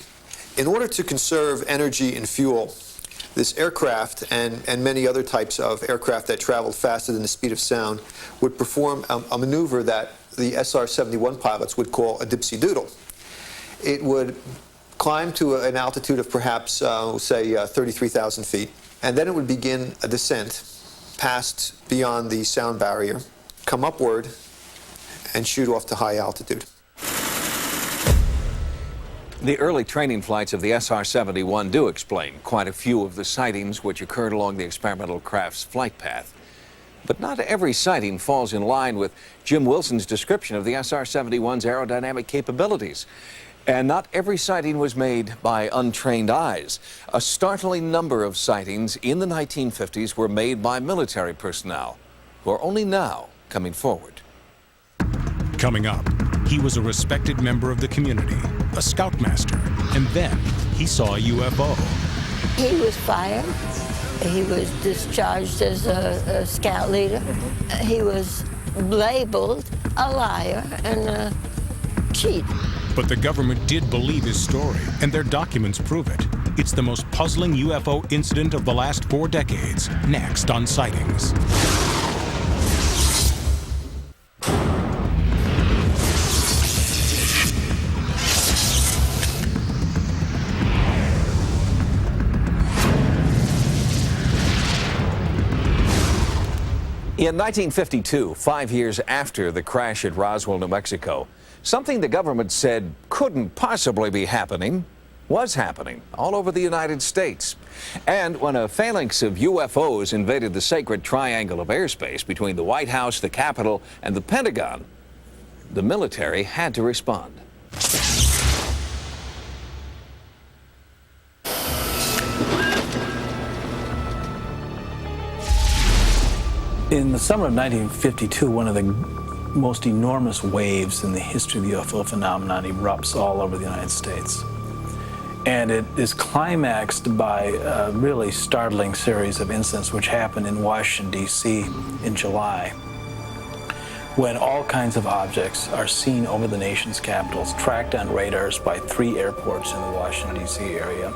In order to conserve energy and fuel, this aircraft and many other types of aircraft that traveled faster than the speed of sound would perform a maneuver that the SR-71 pilots would call a dipsy-doodle. It would climb to an altitude of perhaps, say, 33,000 feet, and then it would begin a descent past beyond the sound barrier, come upward, and shoot off to high altitude. The early training flights of the SR-71 do explain quite a few of the sightings which occurred along the experimental craft's flight path. But not every sighting falls in line with Jim Wilson's description of the SR-71's aerodynamic capabilities. And not every sighting was made by untrained eyes. A startling number of sightings in the 1950s were made by military personnel, who are only now coming forward. Coming up, he was a respected member of the community, a scoutmaster, and then he saw a UFO. He was fired. He was discharged as a scout leader. He was labeled a liar and a cheat. But the government did believe his story, and their documents prove it. It's the most puzzling UFO incident of the last 4 decades. Next on Sightings. In 1952, 5 years after the crash at Roswell, New Mexico, something the government said couldn't possibly be happening was happening all over the United States. And when a phalanx of UFOs invaded the sacred triangle of airspace between the White House, the Capitol, and the Pentagon, the military had to respond. In the summer of 1952, one of the most enormous waves in the history of the UFO phenomenon erupts all over the United States. And it is climaxed by a really startling series of incidents which happened in Washington, D.C. in July, when all kinds of objects are seen over the nation's capitals, tracked on radars by 3 airports in the Washington, D.C. area.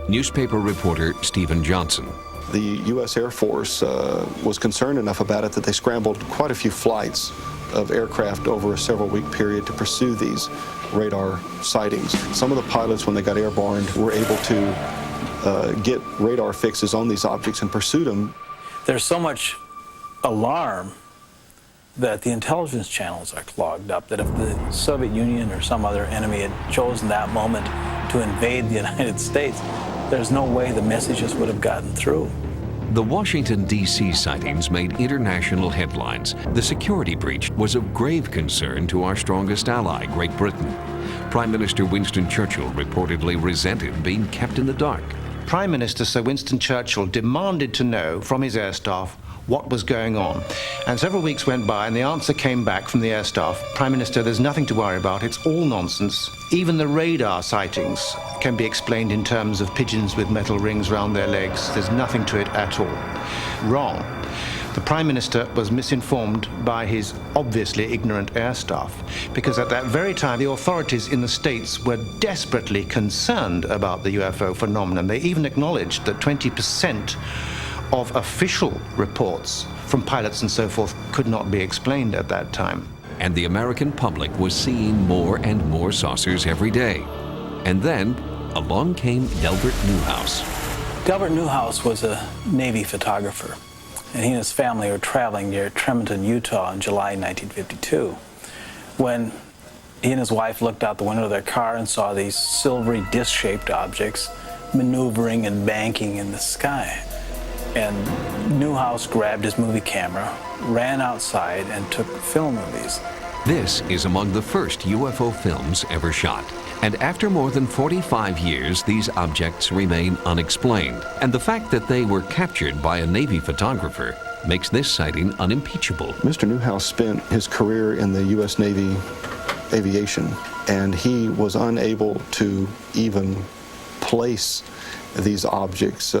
Newspaper reporter Stephen Johnson. The U.S. Air Force was concerned enough about it that they scrambled quite a few flights of aircraft over a several-week period to pursue these radar sightings. Some of the pilots, when they got airborne, were able to get radar fixes on these objects and pursue them. There's so much alarm that the intelligence channels are clogged up, that if the Soviet Union or some other enemy had chosen that moment to invade the United States, there's no way the messages would have gotten through. The Washington, D.C. sightings made international headlines. The security breach was of grave concern to our strongest ally, Great Britain. Prime Minister Winston Churchill reportedly resented being kept in the dark. Prime Minister Sir Winston Churchill demanded to know from his air staff what was going on. And several weeks went by and the answer came back from the air staff: Prime Minister, there's nothing to worry about, it's all nonsense. Even the radar sightings can be explained in terms of pigeons with metal rings round their legs. There's nothing to it at all. Wrong. The Prime Minister was misinformed by his obviously ignorant air staff, because at that very time the authorities in the States were desperately concerned about the UFO phenomenon. They even acknowledged that 20% of official reports from pilots and so forth could not be explained at that time. And the American public was seeing more and more saucers every day. And then along came Delbert Newhouse. Delbert Newhouse was a Navy photographer, and he and his family were traveling near Tremonton, Utah in July 1952, when he and his wife looked out the window of their car and saw these silvery disc-shaped objects maneuvering and banking in the sky. And Newhouse grabbed his movie camera, ran outside, and took film of these. This is among the first UFO films ever shot. And after more than 45 years, these objects remain unexplained. And the fact that they were captured by a Navy photographer makes this sighting unimpeachable. Mr. Newhouse spent his career in the U.S. Navy aviation, and he was unable to even place these objects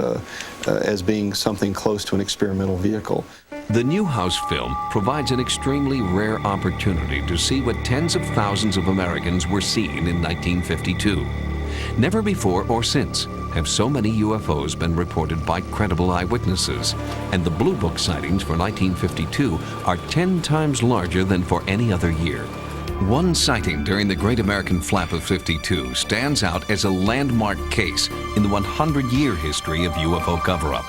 as being something close to an experimental vehicle. The Newhouse film provides an extremely rare opportunity to see what tens of thousands of Americans were seeing in 1952. Never before or since have so many UFOs been reported by credible eyewitnesses, and the Blue Book sightings for 1952 are 10 times larger than for any other year. One sighting during the Great American Flap of 52 stands out as a landmark case in the 100-year history of UFO cover-up.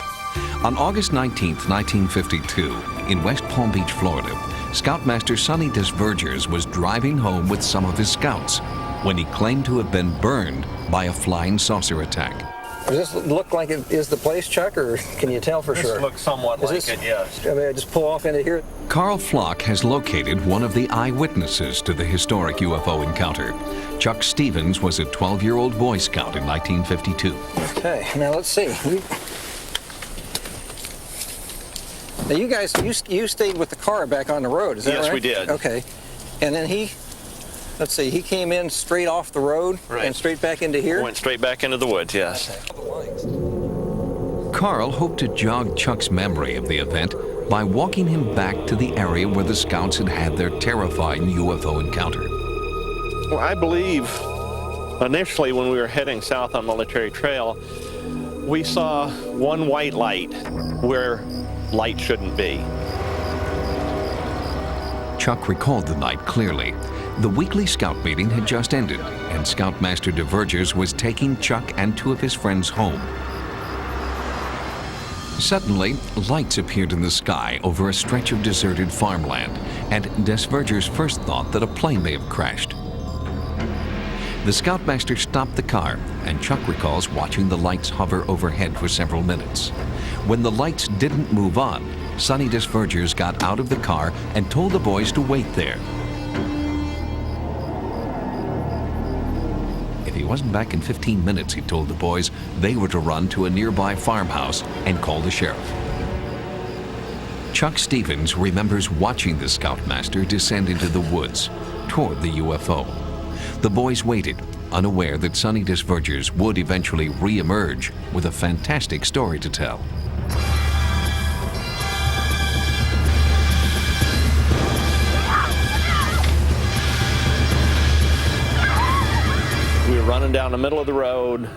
On August 19, 1952, in West Palm Beach, Florida, Scoutmaster Sonny Desvergers was driving home with some of his scouts when he claimed to have been burned by a flying saucer attack. Does this look like it is the place, Chuck, or can you tell for sure? This looks somewhat like it, yes. I mean, I just pull off into here. Carl Flock has located one of the eyewitnesses to the historic UFO encounter. Chuck Stevens was a 12-year-old Boy Scout in 1952. Okay, now let's see. Now you guys, you stayed with the car back on the road, is that right? Yes, we did. Okay. And then let's see, he came in straight off the road and straight back into here? Went straight back into the woods, yes. Carl hoped to jog Chuck's memory of the event by walking him back to the area where the scouts had had their terrifying UFO encounter. Well, I believe initially when we were heading south on Military Trail, we saw one white light where light shouldn't be. Chuck recalled the night clearly. The weekly scout meeting had just ended, and Scoutmaster DeVergers was taking Chuck and two of his friends home. Suddenly, lights appeared in the sky over a stretch of deserted farmland, and DeVergers first thought that a plane may have crashed. The Scoutmaster stopped the car, and Chuck recalls watching the lights hover overhead for several minutes. When the lights didn't move on, Sonny DeVergers got out of the car and told the boys to wait there. If he wasn't back in 15 minutes, he told the boys, they were to run to a nearby farmhouse and call the sheriff. Chuck Stevens remembers watching the Scoutmaster descend into the woods toward the UFO. The boys waited, unaware that Sonny DeVergers would eventually re-emerge with a fantastic story to tell. We were running down the middle of the road.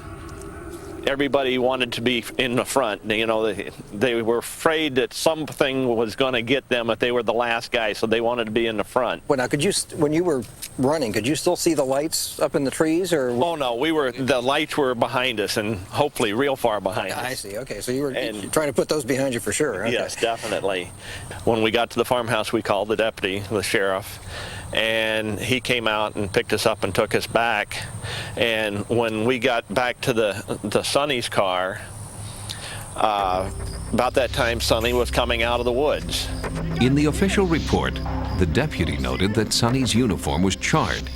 Everybody wanted to be in the front. You know, they were afraid that something was going to get them if they were the last guy, so they wanted to be in the front. Well, now, when you were running, could you still see the lights up in the trees, or? Oh no, the lights were behind us, and hopefully real far behind us. I see. Okay, so you were trying to put those behind you for sure. Okay. Yes, definitely. When we got to the farmhouse, we called the deputy, the sheriff, and he came out and picked us up and took us back. And when we got back to the Sonny's car, about that time Sonny was coming out of the woods. In the official report, the deputy noted that Sonny's uniform was charred.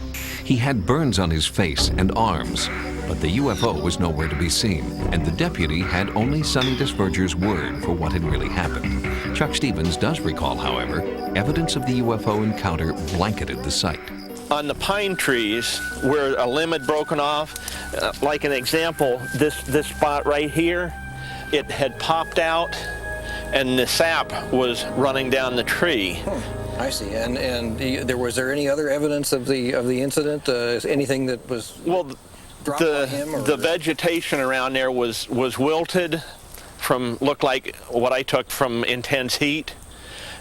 He had burns on his face and arms, but the UFO was nowhere to be seen, and the deputy had only Sonny DeVergers' word for what had really happened. Chuck Stevens does recall, however, evidence of the UFO encounter blanketed the site. On the pine trees where a limb had broken off, like an example, this spot right here, it had popped out and the sap was running down the tree. I see. And was there any other evidence of the incident? Anything that was dropped by him? The vegetation around there was wilted from, looked like what I took from intense heat.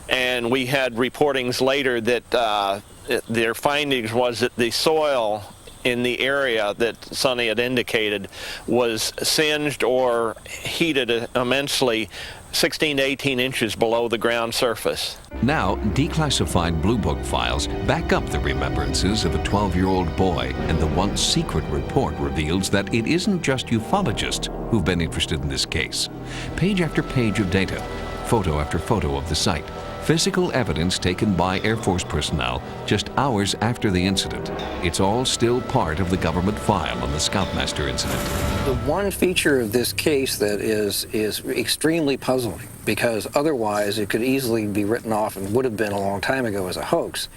And we had reportings later that their findings was that the soil in the area that Sonny had indicated was singed or heated immensely 16 to 18 inches below the ground surface. Now, declassified Blue Book files back up the remembrances of a 12-year-old boy, and the once secret report reveals that it isn't just ufologists who've been interested in this case. Page after page of data, photo after photo of the site, physical evidence taken by Air Force personnel just hours after the incident. It's all still part of the government file on the Scoutmaster incident. The one feature of this case that is extremely puzzling, because otherwise it could easily be written off and would have been a long time ago as a hoax,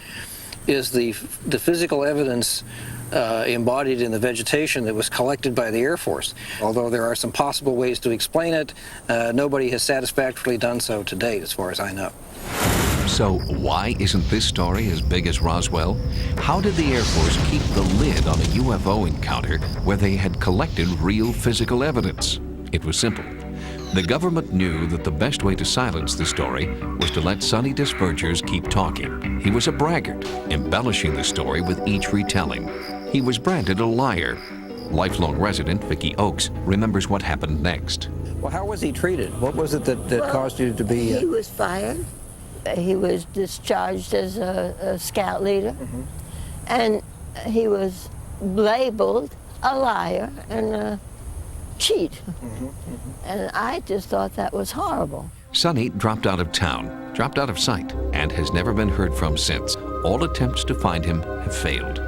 is the physical evidence embodied in the vegetation that was collected by the Air Force. Although there are some possible ways to explain it, nobody has satisfactorily done so to date, as far as I know. So why isn't this story as big as Roswell? How did the Air Force keep the lid on a UFO encounter where they had collected real physical evidence? It was simple. The government knew that the best way to silence the story was to let Sonny DeVergers keep talking. He was a braggart, embellishing the story with each retelling. He was branded a liar. Lifelong resident Vicki Oakes remembers what happened next. Well, how was he treated? What was it that caused you to be... He was fired. He was discharged as a scout leader. Mm-hmm. And he was labeled a liar and cheat. And I just thought that was horrible. Sonny dropped out of town, dropped out of sight, and has never been heard from since. All attempts to find him have failed.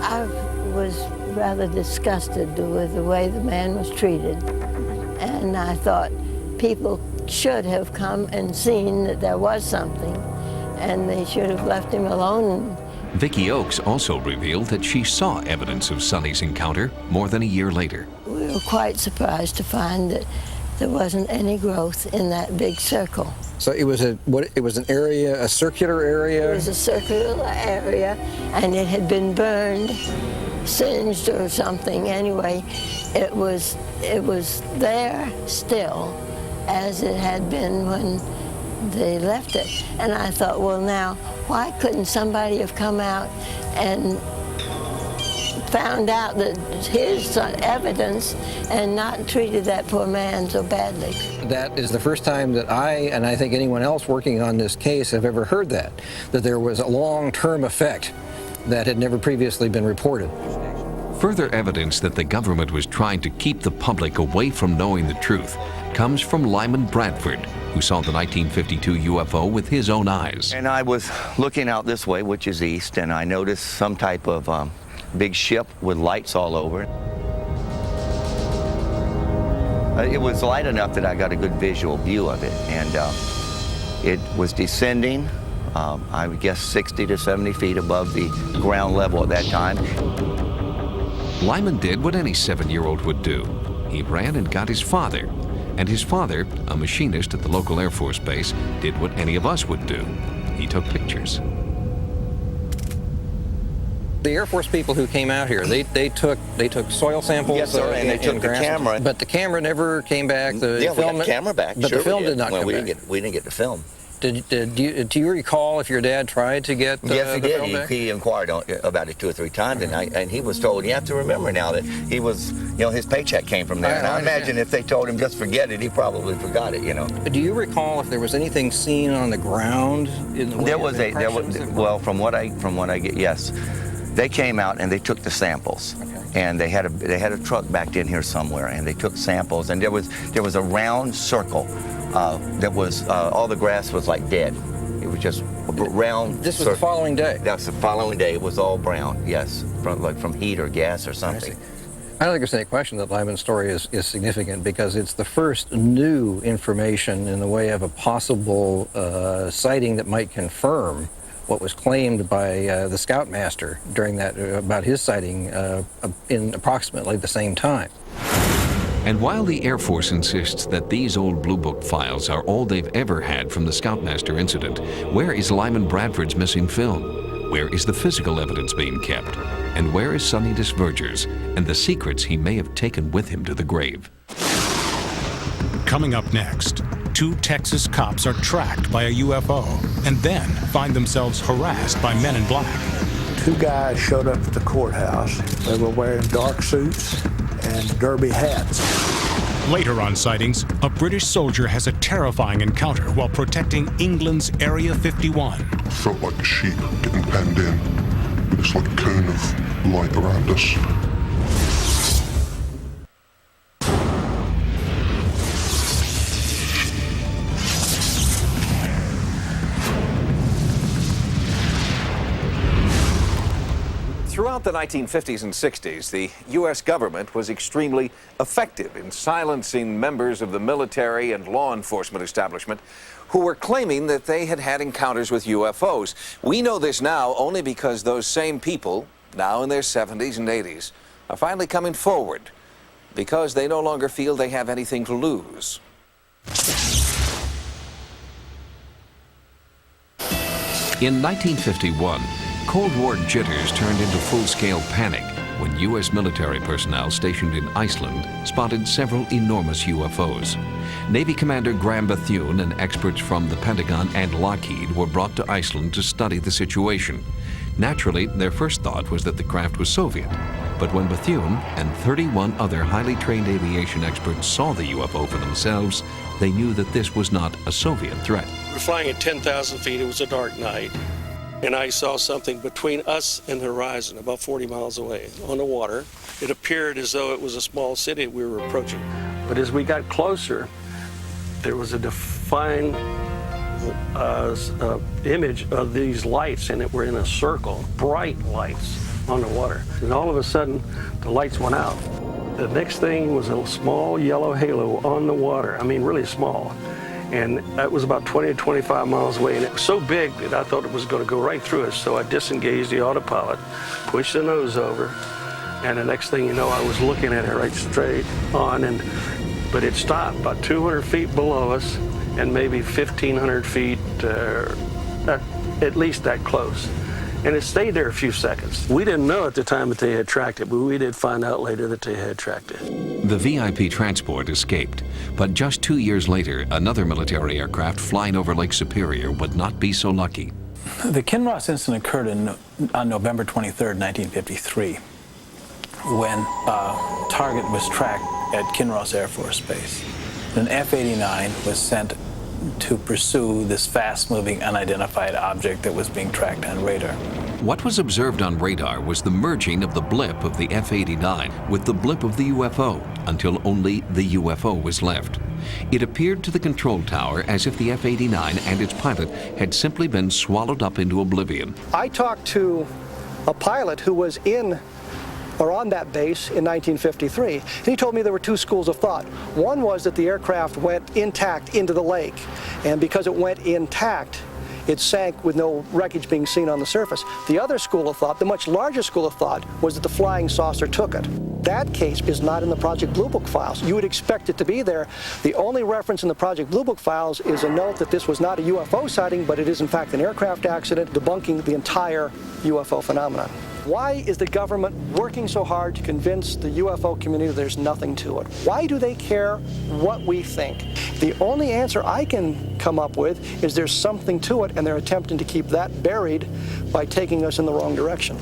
I was rather disgusted with the way the man was treated. And I thought people should have come and seen that there was something, and they should have left him alone. Vicki Oakes also revealed that she saw evidence of Sonny's encounter more than a year later. We were quite surprised to find that there wasn't any growth in that big circle. So it was an area, a circular area? It was a circular area, and it had been burned, singed or something. Anyway, it was there still as it had been when they left it. And I thought, well, now, why couldn't somebody have come out and found out that his evidence and not treated that poor man so badly? That is the first time that and I think anyone else working on this case have ever heard that there was a long-term effect that had never previously been reported. Further evidence that the government was trying to keep the public away from knowing the truth comes from Lyman Bradford, who saw the 1952 UFO with his own eyes. And I was looking out this way, which is east, and I noticed some type of big ship with lights all over. It was light enough that I got a good visual view of it, and it was descending, I would guess 60 to 70 feet above the ground level at that time. Lyman did what any 7-year-old would do. He ran and got his father. And his father, a machinist at the local Air Force base, did what any of us would do. He took pictures. The Air Force people who came out here, they took soil samples. Yes, sir, and they took the camera. But the camera never came back. We got the camera back. But sure the film did not well, come back. We didn't get the film. Do you recall if your dad tried to get yes, he the did. film back? He inquired about it 2 or 3 times, and he was told, you have to remember now that he was, his paycheck came from there. And I imagine if they told him just forget it, he probably forgot it, Do you recall if there was anything seen on the ground in the way well, from what I get, yes. They came out and they took the samples. Okay. And they had a truck backed in here somewhere, and they took samples, and there was a round circle that was all the grass was like dead. It was just a round. This was the following day. That's the following day. It was all brown. Yes, from heat or gas or something. I don't think there's any question that Lyman's story is significant because it's the first new information in the way of a possible sighting that might confirm what was claimed by the scoutmaster during that about his sighting in approximately the same time. And while the Air Force insists that these old Blue Book files are all they've ever had from the Scoutmaster incident, where is Lyman Bradford's missing film? Where is the physical evidence being kept? And where is Sonny Desvergers and the secrets he may have taken with him to the grave? Coming up next, 2 Texas cops are tracked by a UFO and then find themselves harassed by men in black. 2 guys showed up at the courthouse. They were wearing dark suits and derby hats. Later on Sightings, a British soldier has a terrifying encounter while protecting England's Area 51. I felt like a sheep getting penned in with this like cone of light around us. Throughout the 1950s and 60s, the U.S. government was extremely effective in silencing members of the military and law enforcement establishment who were claiming that they had had encounters with UFOs. We know this now only because those same people, now in their 70s and 80s, are finally coming forward because they no longer feel they have anything to lose. In 1951, Cold War jitters turned into full-scale panic when U.S. military personnel stationed in Iceland spotted several enormous UFOs. Navy Commander Graham Bethune and experts from the Pentagon and Lockheed were brought to Iceland to study the situation. Naturally, their first thought was that the craft was Soviet. But when Bethune and 31 other highly trained aviation experts saw the UFO for themselves, they knew that this was not a Soviet threat. We were flying at 10,000 feet. It was a dark night. And I saw something between us and the horizon, about 40 miles away, on the water. It appeared as though it was a small city we were approaching. But as we got closer, there was a defined image of these lights, and it were in a circle, bright lights on the water. And all of a sudden, the lights went out. The next thing was a small yellow halo on the water. I mean, really small. And that was about 20 to 25 miles away, and it was so big that I thought it was going to go right through us. So I disengaged the autopilot, pushed the nose over, and the next thing you know, I was looking at it right straight on, but it stopped about 200 feet below us, and maybe 1,500 feet, at least that close. And it stayed there a few seconds. We didn't know at the time that they had tracked it, but we did find out later that they had tracked it. The VIP transport escaped, but just 2 years later, another military aircraft flying over Lake Superior would not be so lucky. The Kinross incident occurred on November 23rd, 1953, when a target was tracked at Kinross Air Force Base. An F-89 was sent to pursue this fast-moving, unidentified object that was being tracked on radar. What was observed on radar was the merging of the blip of the F-89 with the blip of the UFO, until only the UFO was left. It appeared to the control tower as if the F-89 and its pilot had simply been swallowed up into oblivion. I talked to a pilot who was on that base in 1953, and he told me there were two schools of thought. One was that the aircraft went intact into the lake, and because it went intact, it sank with no wreckage being seen on the surface. The other school of thought, the much larger school of thought, was that the flying saucer took it. That case is not in the Project Blue Book files. You would expect it to be there. The only reference in the Project Blue Book files is a note that this was not a UFO sighting, but it is in fact an aircraft accident, debunking the entire UFO phenomenon. Why is the government working so hard to convince the UFO community there's nothing to it? Why do they care what we think? The only answer I can come up with is there's something to it, and they're attempting to keep that buried by taking us in the wrong direction.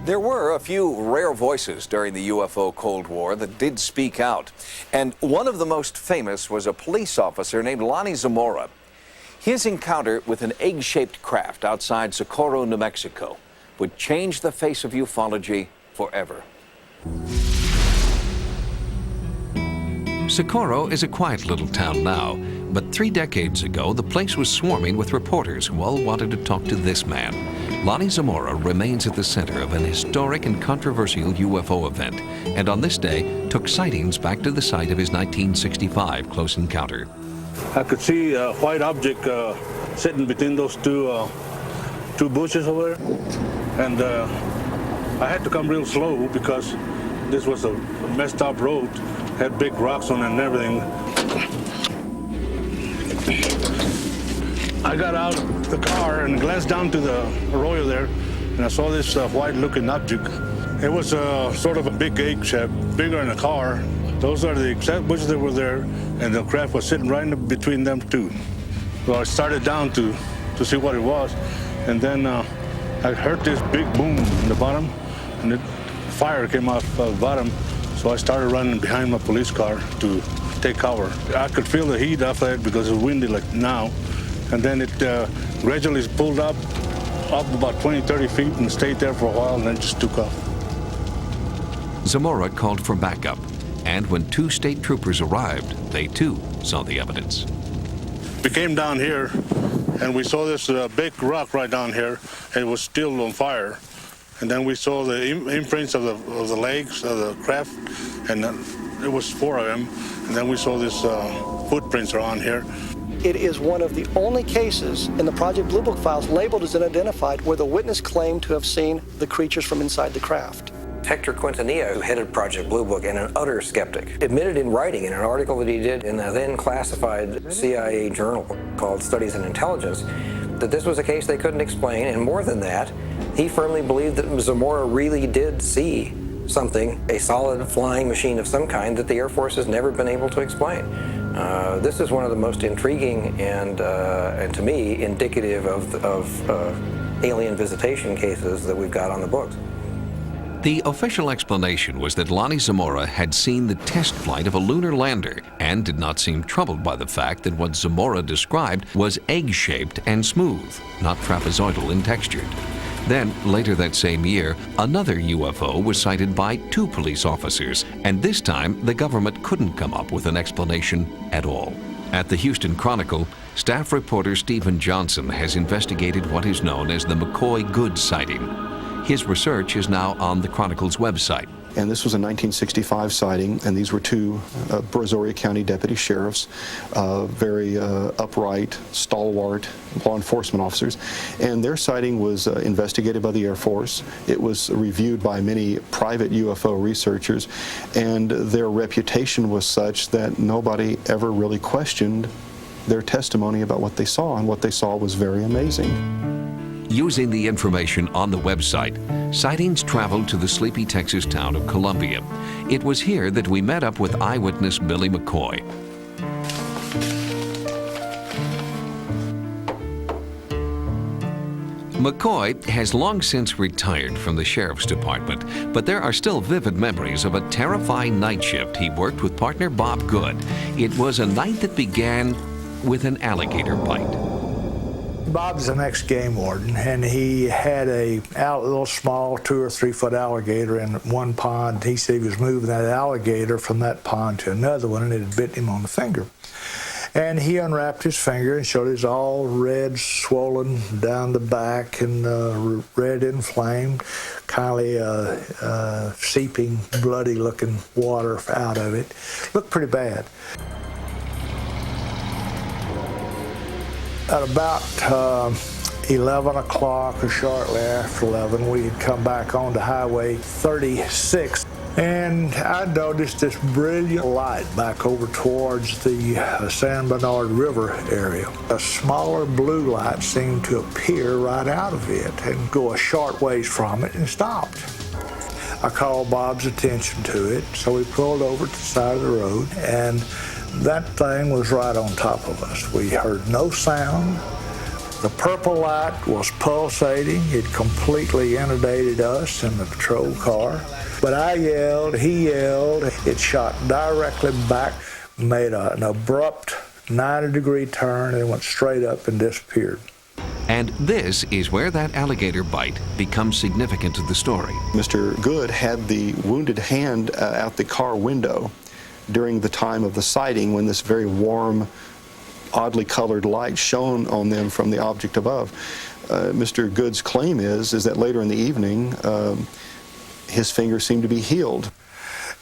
There were a few rare voices during the UFO Cold War that did speak out, and one of the most famous was a police officer named Lonnie Zamora. His encounter with an egg-shaped craft outside Socorro, New Mexico, would change the face of ufology forever. Socorro is a quiet little town now, but 3 decades ago, the place was swarming with reporters who all wanted to talk to this man. Lonnie Zamora remains at the center of an historic and controversial UFO event, and on this day, took sightings back to the site of his 1965 close encounter. I could see a white object sitting between those two bushes over there, and I had to come real slow because this was a messed up road, had big rocks on it and everything. I got out the car and glanced down to the arroyo there, and I saw this white-looking object. It was sort of a big egg shape, bigger than a car. Those are the exact bushes that were there, and the craft was sitting right in between them two. So I started down to see what it was, and then I heard this big boom in the bottom, and fire came off the bottom. So I started running behind my police car to take cover. I could feel the heat off that because it was windy like now. And then it gradually pulled up about 20, 30 feet and stayed there for a while, and then just took off. Zamora called for backup, and when 2 state troopers arrived, they too saw the evidence. We came down here, and we saw this big rock right down here. It was still on fire. And then we saw the imprints of the legs of the craft, and it was 4 of them. And then we saw this footprints are on here. It is one of the only cases in the Project Blue Book files labeled as unidentified where the witness claimed to have seen the creatures from inside the craft. Hector Quintanilla, who headed Project Blue Book and an utter skeptic, admitted in writing in an article that he did in a then classified CIA journal called Studies in Intelligence that this was a case they couldn't explain, and more than that, he firmly believed that Zamora really did see something, a solid flying machine of some kind that the Air Force has never been able to explain. This is one of the most intriguing and to me, indicative of alien visitation cases that we've got on the books. The official explanation was that Lonnie Zamora had seen the test flight of a lunar lander and did not seem troubled by the fact that what Zamora described was egg-shaped and smooth, not trapezoidal in texture. Then, later that same year, another UFO was sighted by 2 police officers, and this time the government couldn't come up with an explanation at all. At the Houston Chronicle, staff reporter Stephen Johnson has investigated what is known as the McCoy Good sighting. His research is now on the Chronicle's website. And this was a 1965 sighting, and these were 2 Brazoria County deputy sheriffs, very upright, stalwart law enforcement officers. And their sighting was investigated by the Air Force. It was reviewed by many private UFO researchers, and their reputation was such that nobody ever really questioned their testimony about what they saw, and what they saw was very amazing. Using the information on the website, Sightings traveled to the sleepy Texas town of Columbia. It was here that we met up with eyewitness Billy McCoy. McCoy has long since retired from the sheriff's department, but there are still vivid memories of a terrifying night shift he worked with partner Bob Good. It was a night that began with an alligator bite. Bob's an ex-game warden, and he had a little small 2 or 3 foot alligator in one pond. He said he was moving that alligator from that pond to another one, and it had bitten him on the finger. And he unwrapped his finger and showed it's all red, swollen down the back, and red inflamed, kind of seeping, bloody-looking water out of it. Looked pretty bad. At about 11 o'clock or shortly after 11, we had come back onto Highway 36, and I noticed this brilliant light back over towards the San Bernard River area. A smaller blue light seemed to appear right out of it and go a short ways from it and stopped. I called Bob's attention to it, so we pulled over to the side of the road, and that thing was right on top of us. We heard no sound. The purple light was pulsating. It completely inundated us in the patrol car. But I yelled, he yelled. It shot directly back, made an abrupt 90-degree turn, and went straight up and disappeared. And this is where that alligator bite becomes significant to the story. Mr. Good had the wounded hand out the car window during the time of the sighting, when this very warm, oddly colored light shone on them from the object above. Mr. Good's claim is that later in the evening, his finger seemed to be healed.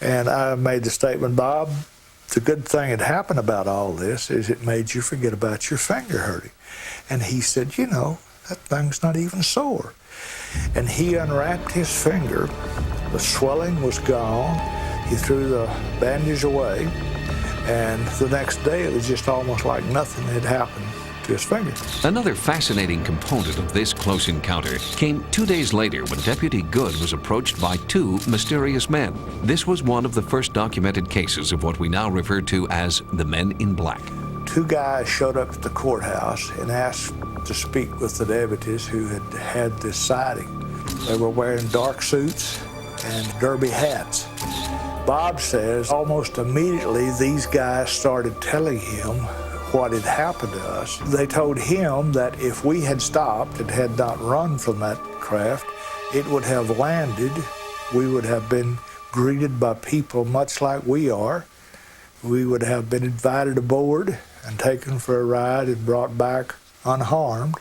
And I made the statement, Bob, the good thing that happened about all this is it made you forget about your finger hurting. And he said, you know, that thing's not even sore. And he unwrapped his finger. The swelling was gone. He threw the bandage away, and the next day it was just almost like nothing had happened to his finger. Another fascinating component of this close encounter came 2 days later when Deputy Good was approached by 2 mysterious men. This was one of the first documented cases of what we now refer to as the Men in Black. 2 guys showed up at the courthouse and asked to speak with the deputies who had had this sighting. They were wearing dark suits and derby hats. Bob says almost immediately these guys started telling him what had happened to us. They told him that if we had stopped and had not run from that craft, it would have landed. We would have been greeted by people much like we are. We would have been invited aboard and taken for a ride and brought back unharmed.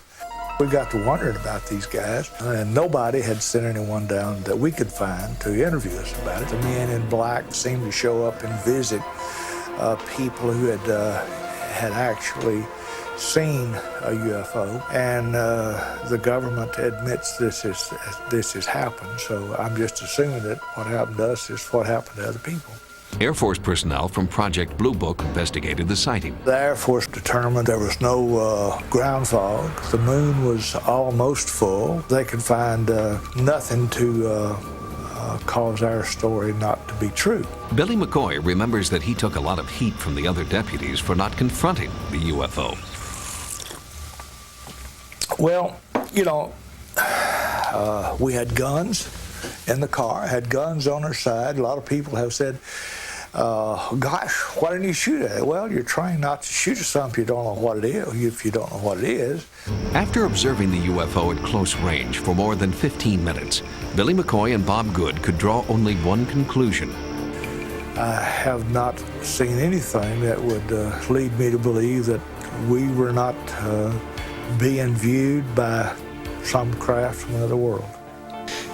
We got to wondering about these guys, and nobody had sent anyone down that we could find to interview us about it. The Men in Black seemed to show up and visit people who had actually seen a UFO, and the government admits this has happened. So I'm just assuming that what happened to us is what happened to other people. Air Force personnel from Project Blue Book investigated the sighting. The Air Force determined there was no ground fog. The moon was almost full. They could find nothing to cause our story not to be true. Billy McCoy remembers that he took a lot of heat from the other deputies for not confronting the UFO. Well, you know, we had guns in the car, had guns on our side. A lot of people have said, gosh, why didn't you shoot at it? Well, you're trying not to shoot at something you don't know what it is, if you don't know what it is. After observing the UFO at close range for more than 15 minutes, Billy McCoy and Bob Good could draw only one conclusion. I have not seen anything that would lead me to believe that we were not being viewed by some craft from another world.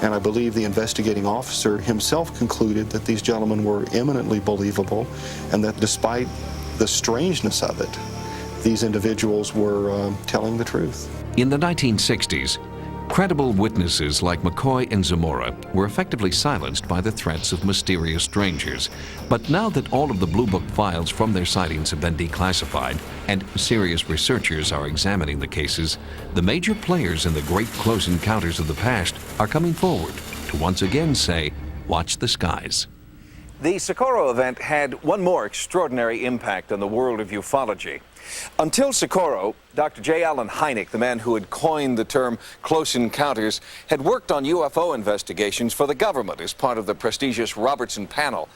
And I believe the investigating officer himself concluded that these gentlemen were eminently believable, and that despite the strangeness of it, these individuals were telling the truth. In the 1960s, credible witnesses like McCoy and Zamora were effectively silenced by the threats of mysterious strangers. But now that all of the Blue Book files from their sightings have been declassified and serious researchers are examining the cases, the major players in the great close encounters of the past are coming forward to once again say, watch the skies. The Socorro event had one more extraordinary impact on the world of ufology. Until Socorro, Dr. J. Allen Hynek, the man who had coined the term close encounters, had worked on UFO investigations for the government as part of the prestigious Robertson panel.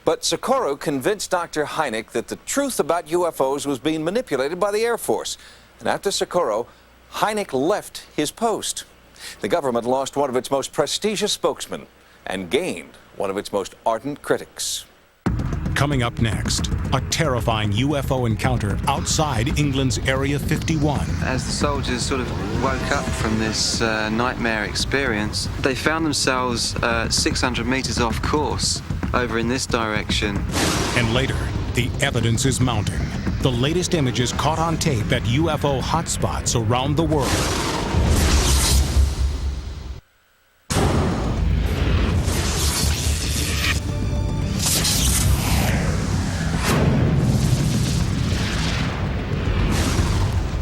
But Socorro convinced Dr. Hynek that the truth about UFOs was being manipulated by the Air Force. And after Socorro, Hynek left his post. The government lost one of its most prestigious spokesmen and gained one of its most ardent critics. Coming up next, a terrifying UFO encounter outside England's Area 51. As the soldiers sort of woke up from this nightmare experience, they found themselves 600 meters off course over in this direction. And later, the evidence is mounting. The latest images caught on tape at UFO hotspots around the world.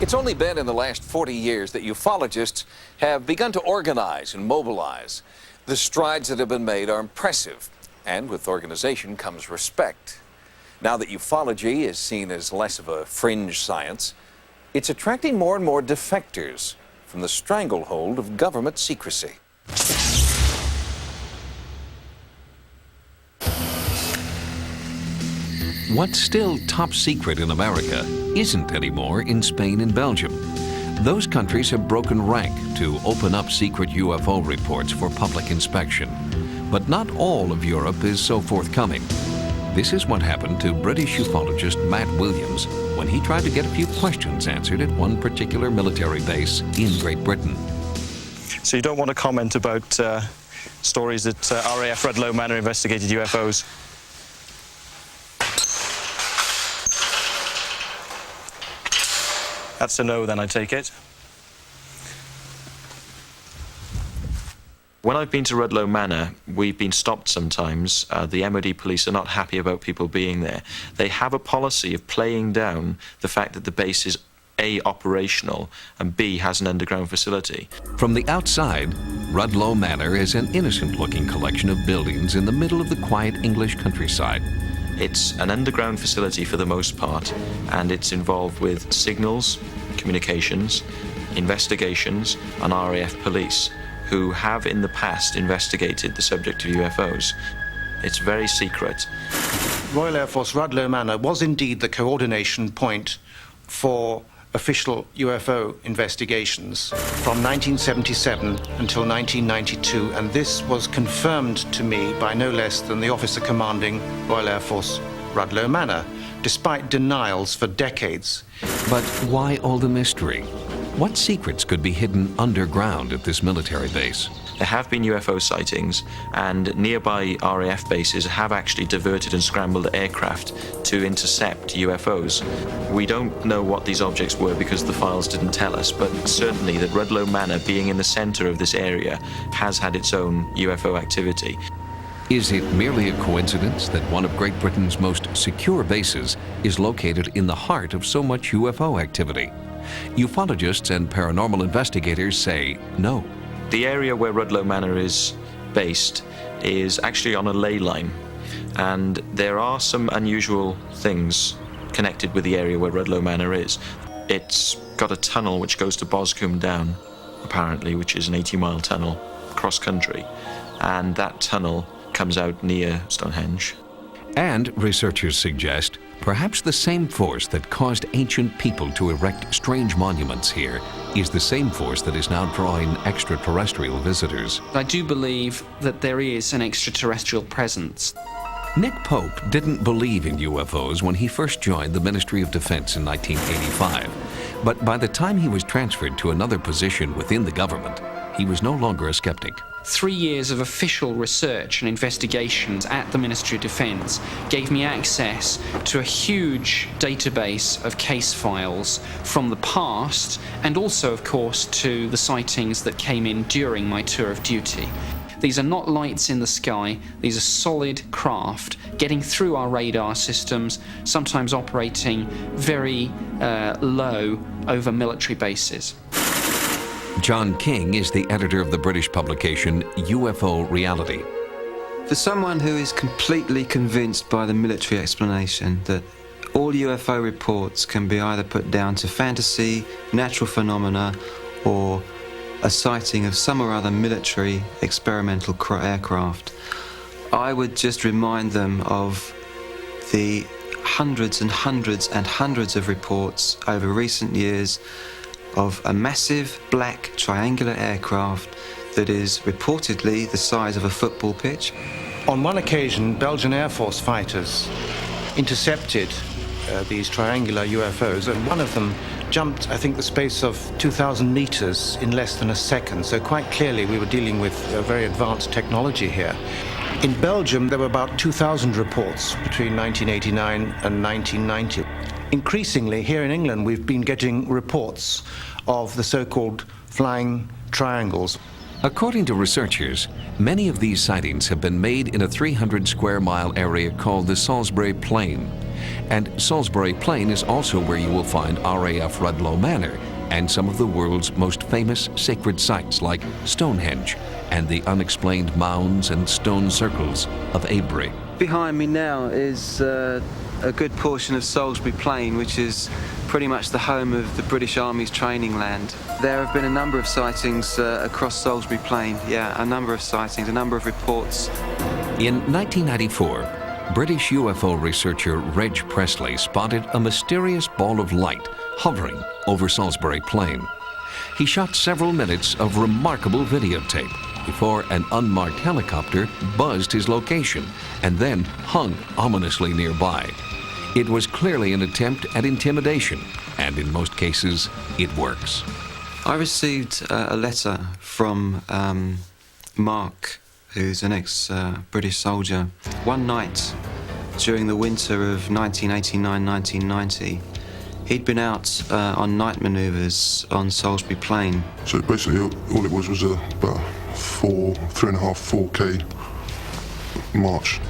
It's only been in the last 40 years that ufologists have begun to organize and mobilize. The strides that have been made are impressive, and with organization comes respect. Now that ufology is seen as less of a fringe science, it's attracting more and more defectors from the stranglehold of government secrecy. What's still top secret in America isn't anymore in Spain and Belgium. Those countries have broken rank to open up secret UFO reports for public inspection. But not all of Europe is so forthcoming. This is what happened to British ufologist Matt Williams when he tried to get a few questions answered at one particular military base in Great Britain. So you don't want to comment about stories that RAF Rudloe Manor investigated UFOs? That's a no, then, I take it. When I've been to Rudloe Manor, we've been stopped sometimes. The MOD police are not happy about people being there. They have a policy of playing down the fact that the base is A, operational, and B, has an underground facility. From the outside, Rudloe Manor is an innocent-looking collection of buildings in the middle of the quiet English countryside. It's an underground facility for the most part, and it's involved with signals, communications, investigations, and RAF police, who have in the past investigated the subject of UFOs. It's very secret. Royal Air Force Rudloe Manor was indeed the coordination point for official UFO investigations from 1977 until 1992, and this was confirmed to me by no less than the officer commanding Royal Air Force Rudloe Manor, despite denials for decades. But why all the mystery? What secrets could be hidden underground at this military base? There have been UFO sightings, and nearby RAF bases have actually diverted and scrambled aircraft to intercept UFOs. We don't know what these objects were because the files didn't tell us, but certainly that Rudloe Manor, being in the center of this area, has had its own UFO activity. Is it merely a coincidence that one of Great Britain's most secure bases is located in the heart of so much UFO activity? Ufologists and paranormal investigators say no. The area where Rudloe Manor is based is actually on a ley line, and there are some unusual things connected with the area where Rudloe Manor is. It's got a tunnel which goes to Boscombe Down, apparently, which is an 80-mile tunnel cross-country, and that tunnel comes out near Stonehenge. And researchers suggest perhaps the same force that caused ancient people to erect strange monuments here is the same force that is now drawing extraterrestrial visitors. I do believe that there is an extraterrestrial presence. Nick Pope didn't believe in UFOs when he first joined the Ministry of Defense in 1985. But by the time he was transferred to another position within the government, he was no longer a skeptic. 3 years of official research and investigations at the Ministry of Defense gave me access to a huge database of case files from the past, and also, of course, to the sightings that came in during my tour of duty. These are not lights in the sky, these are solid craft getting through our radar systems, sometimes operating very low over military bases. John King is the editor of the British publication UFO Reality. For someone who is completely convinced by the military explanation that all UFO reports can be either put down to fantasy, natural phenomena, or a sighting of some or other military experimental aircraft, I would just remind them of the hundreds and hundreds and hundreds of reports over recent years of a massive black triangular aircraft that is reportedly the size of a football pitch. On one occasion, Belgian Air Force fighters intercepted these triangular UFOs, and one of them jumped, I think, the space of 2,000 meters in less than a second. So quite clearly we were dealing with very advanced technology here. In Belgium, there were about 2,000 reports between 1989 and 1990. Increasingly, here in England, we've been getting reports of the so-called flying triangles. According to researchers, many of these sightings have been made in a 300 square mile area called the Salisbury Plain. And Salisbury Plain is also where you will find RAF Rudloe Manor and some of the world's most famous sacred sites like Stonehenge and the unexplained mounds and stone circles of Avebury. Behind me now is a good portion of Salisbury Plain, which is pretty much the home of the British Army's training land. There have been a number of sightings across Salisbury Plain, a number of sightings, a number of reports. In 1994, British UFO researcher Reg Presley spotted a mysterious ball of light hovering over Salisbury Plain. He shot several minutes of remarkable videotape before an unmarked helicopter buzzed his location and then hung ominously nearby. It was clearly an attempt at intimidation, and in most cases, it works. I received a letter from Mark, who's an ex-British soldier. One night during the winter of 1989-1990, he'd been out on night manoeuvres on Salisbury Plain. So basically all it was about 3.5-4K march.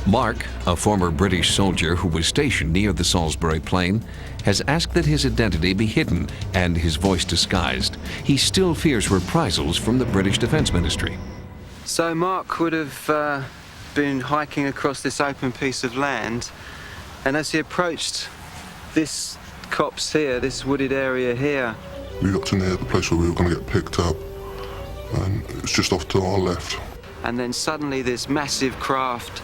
Mark, a former British soldier who was stationed near the Salisbury Plain, has asked that his identity be hidden and his voice disguised. He still fears reprisals from the British Defence Ministry. So Mark would have been hiking across this open piece of land, and as he approached this copse here, this wooded area here, we got to near the place where we were going to get picked up, and it's just off to our left. And then suddenly this massive craft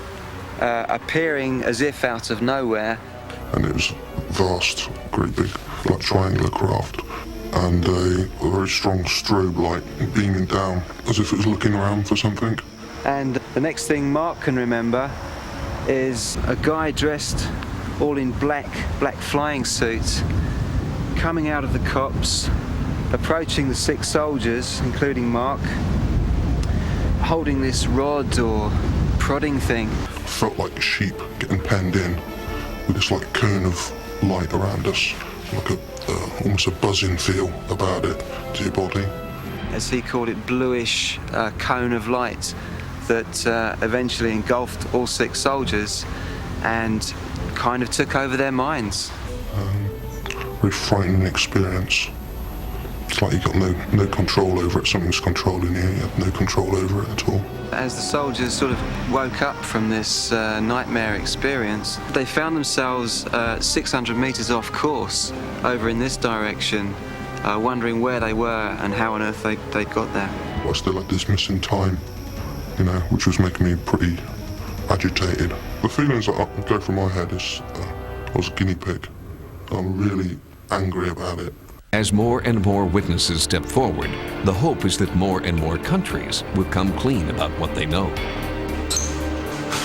appearing as if out of nowhere. And it was vast, great big, like triangular craft, and a very strong strobe light beaming down as if it was looking around for something. And the next thing Mark can remember is a guy dressed all in black flying suits coming out of the copse, approaching the 6 soldiers, including Mark, holding this rod or prodding thing. Felt like sheep getting penned in with this like cone of light around us, like almost a buzzing feel about it to your body. As he called it, bluish cone of light that eventually engulfed all 6 soldiers and kind of took over their minds. Very frightening experience. It's like you got no control over it. Something's controlling you. You have no control over it at all. As the soldiers sort of woke up from this nightmare experience, they found themselves 600 meters off course over in this direction, wondering where they were and how on earth they'd got there. I still had this missing time, which was making me pretty agitated. The feelings that go through my head is I was a guinea pig. I'm really angry about it. As more and more witnesses step forward, the hope is that more and more countries will come clean about what they know.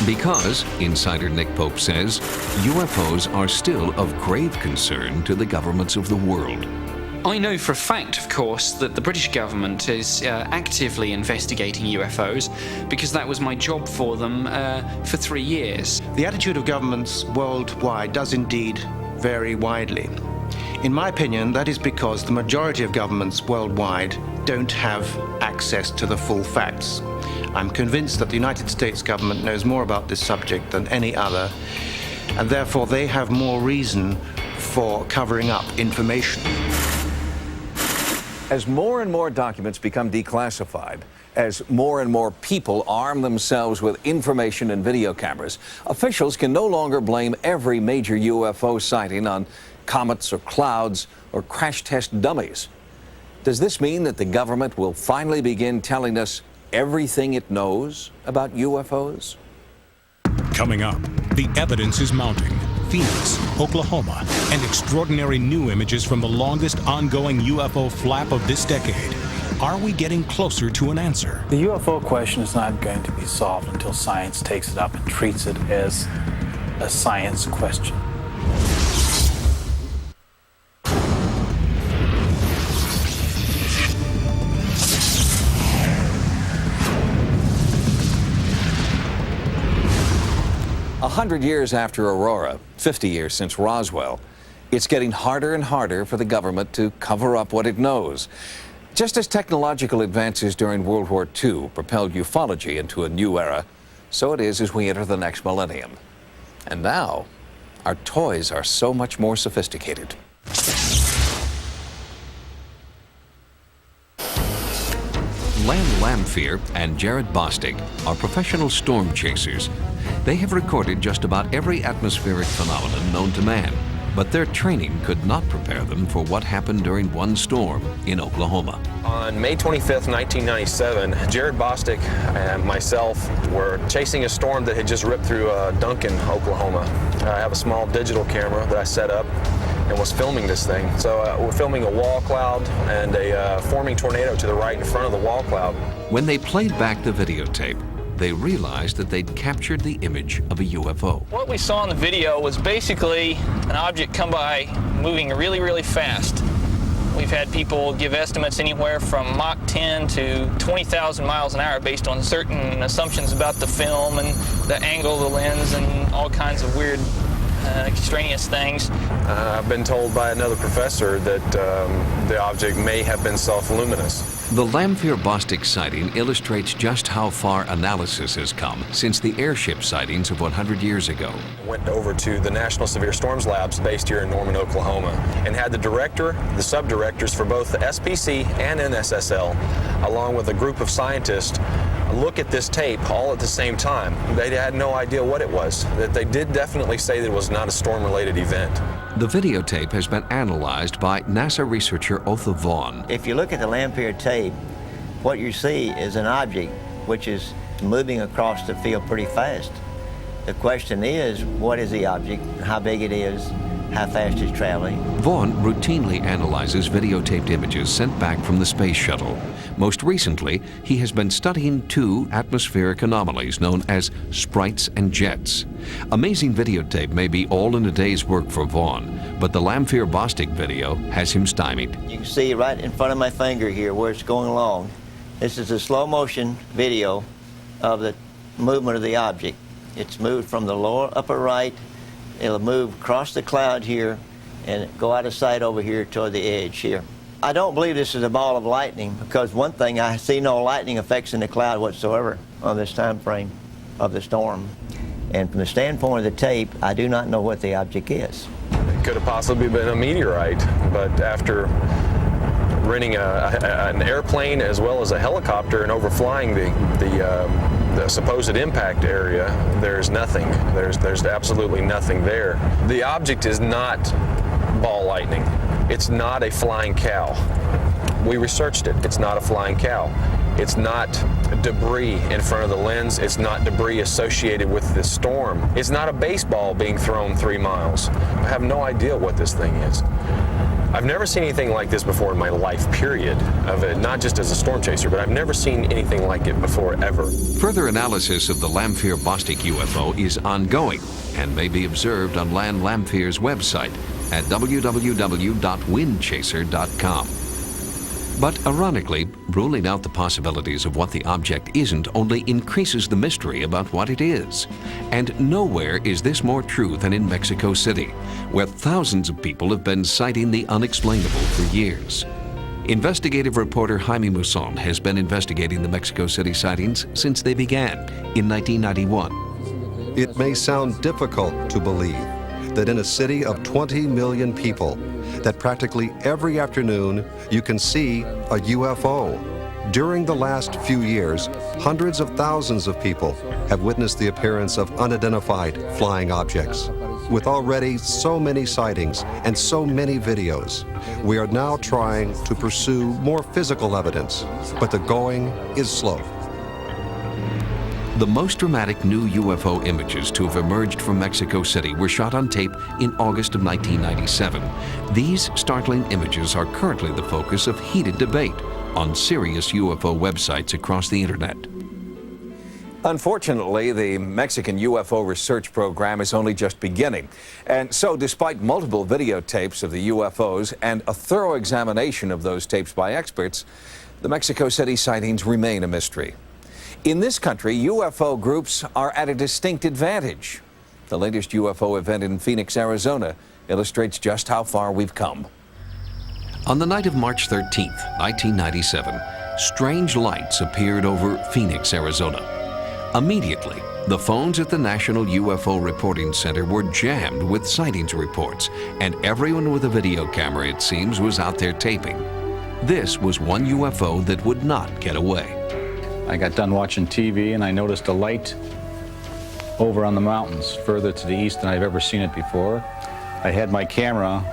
Because, insider Nick Pope says, UFOs are still of grave concern to the governments of the world. I know for a fact, of course, that the British government is actively investigating UFOs because that was my job for them for 3 years. The attitude of governments worldwide does indeed vary widely. In my opinion, that is because the majority of governments worldwide don't have access to the full facts. I'm convinced that the United States government knows more about this subject than any other, and therefore they have more reason for covering up information. As more and more documents become declassified, as more and more people arm themselves with information and video cameras, officials can no longer blame every major UFO sighting on comets or clouds or crash test dummies. Does this mean that the government will finally begin telling us everything it knows about UFOs? Coming up, the evidence is mounting. Phoenix, Oklahoma, and extraordinary new images from the longest ongoing UFO flap of this decade. Are we getting closer to an answer? The UFO question is not going to be solved until science takes it up and treats it as a science question. A 100 years after Aurora, 50 years since Roswell, it's getting harder and harder for the government to cover up what it knows. Just as technological advances during World War II propelled ufology into a new era, so it is as we enter the next millennium. And now, our toys are so much more sophisticated. Len Lamphere and Jared Bostic are professional storm chasers. They have recorded just about every atmospheric phenomenon known to man, but their training could not prepare them for what happened during one storm in Oklahoma. On May 25th, 1997, Jared Bostic and myself were chasing a storm that had just ripped through Duncan, Oklahoma. I have a small digital camera that I set up and was filming this thing. So we're filming a wall cloud and a forming tornado to the right in front of the wall cloud. When they played back the videotape, they realized that they'd captured the image of a UFO. What we saw in the video was basically an object come by moving really, really fast. We've had people give estimates anywhere from Mach 10 to 20,000 miles an hour based on certain assumptions about the film and the angle of the lens and all kinds of weird extraneous things. I've been told by another professor that the object may have been self-luminous. The Lamphere-Bostic sighting illustrates just how far analysis has come since the airship sightings of 100 years ago. Went over to the National Severe Storms Labs based here in Norman, Oklahoma, and had the director, the subdirectors for both the SPC and NSSL, along with a group of scientists, look at this tape all at the same time. They had no idea what it was. That they did definitely say that it was not a storm-related event. The videotape has been analyzed by NASA researcher Otha Vaughn. If you look at the Lamphere tape, what you see is an object which is moving across the field pretty fast. The question is, what is the object, how big it is, how fast it's traveling. Vaughn routinely analyzes videotaped images sent back from the space shuttle. Most recently, he has been studying two atmospheric anomalies known as sprites and jets. Amazing videotape may be all in a day's work for Vaughn, but the Lamphere-Bostic video has him stymied. You can see right in front of my finger here where it's going along. This is a slow motion video of the movement of the object. It's moved from the lower upper right. It'll move across the cloud here and go out of sight over here toward the edge here. I don't believe this is a ball of lightning because one thing, I see no lightning effects in the cloud whatsoever on this time frame of the storm. And from the standpoint of the tape, I do not know what the object is. It could have possibly been a meteorite, but after renting an airplane as well as a helicopter and overflying the supposed impact area, there's nothing. There's absolutely nothing there. The object is not ball lightning. It's not a flying cow. We researched it. It's not a flying cow. It's not debris in front of the lens. It's not debris associated with the storm. It's not a baseball being thrown 3 miles. I have no idea what this thing is. I've never seen anything like this before in my life, period, of it, not just as a storm chaser, but I've never seen anything like it before, ever. Further analysis of the Lamphir-Bostic UFO is ongoing and may be observed on Land Lamphir's website at www.windchaser.com. But ironically, ruling out the possibilities of what the object isn't only increases the mystery about what it is. And nowhere is this more true than in Mexico City, where thousands of people have been citing the unexplainable for years. Investigative reporter Jaime Muson has been investigating the Mexico City sightings since they began in 1991. It may sound difficult to believe that in a city of 20 million people, that practically every afternoon you can see a UFO. During the last few years, hundreds of thousands of people have witnessed the appearance of unidentified flying objects. With already so many sightings and so many videos, we are now trying to pursue more physical evidence, but the going is slow. The most dramatic new UFO images to have emerged from Mexico City were shot on tape in August of 1997. These startling images are currently the focus of heated debate on serious UFO websites across the internet. Unfortunately, the Mexican UFO research program is only just beginning. And so, despite multiple videotapes of the UFOs and a thorough examination of those tapes by experts, the Mexico City sightings remain a mystery. In this country, UFO groups are at a distinct advantage. The latest UFO event in Phoenix, Arizona, illustrates just how far we've come. On the night of March 13th, 1997, strange lights appeared over Phoenix, Arizona. Immediately, the phones at the National UFO Reporting Center were jammed with sightings reports, and everyone with a video camera, it seems, was out there taping. This was one UFO that would not get away. I got done watching TV and I noticed a light over on the mountains, further to the east than I've ever seen it before. I had my camera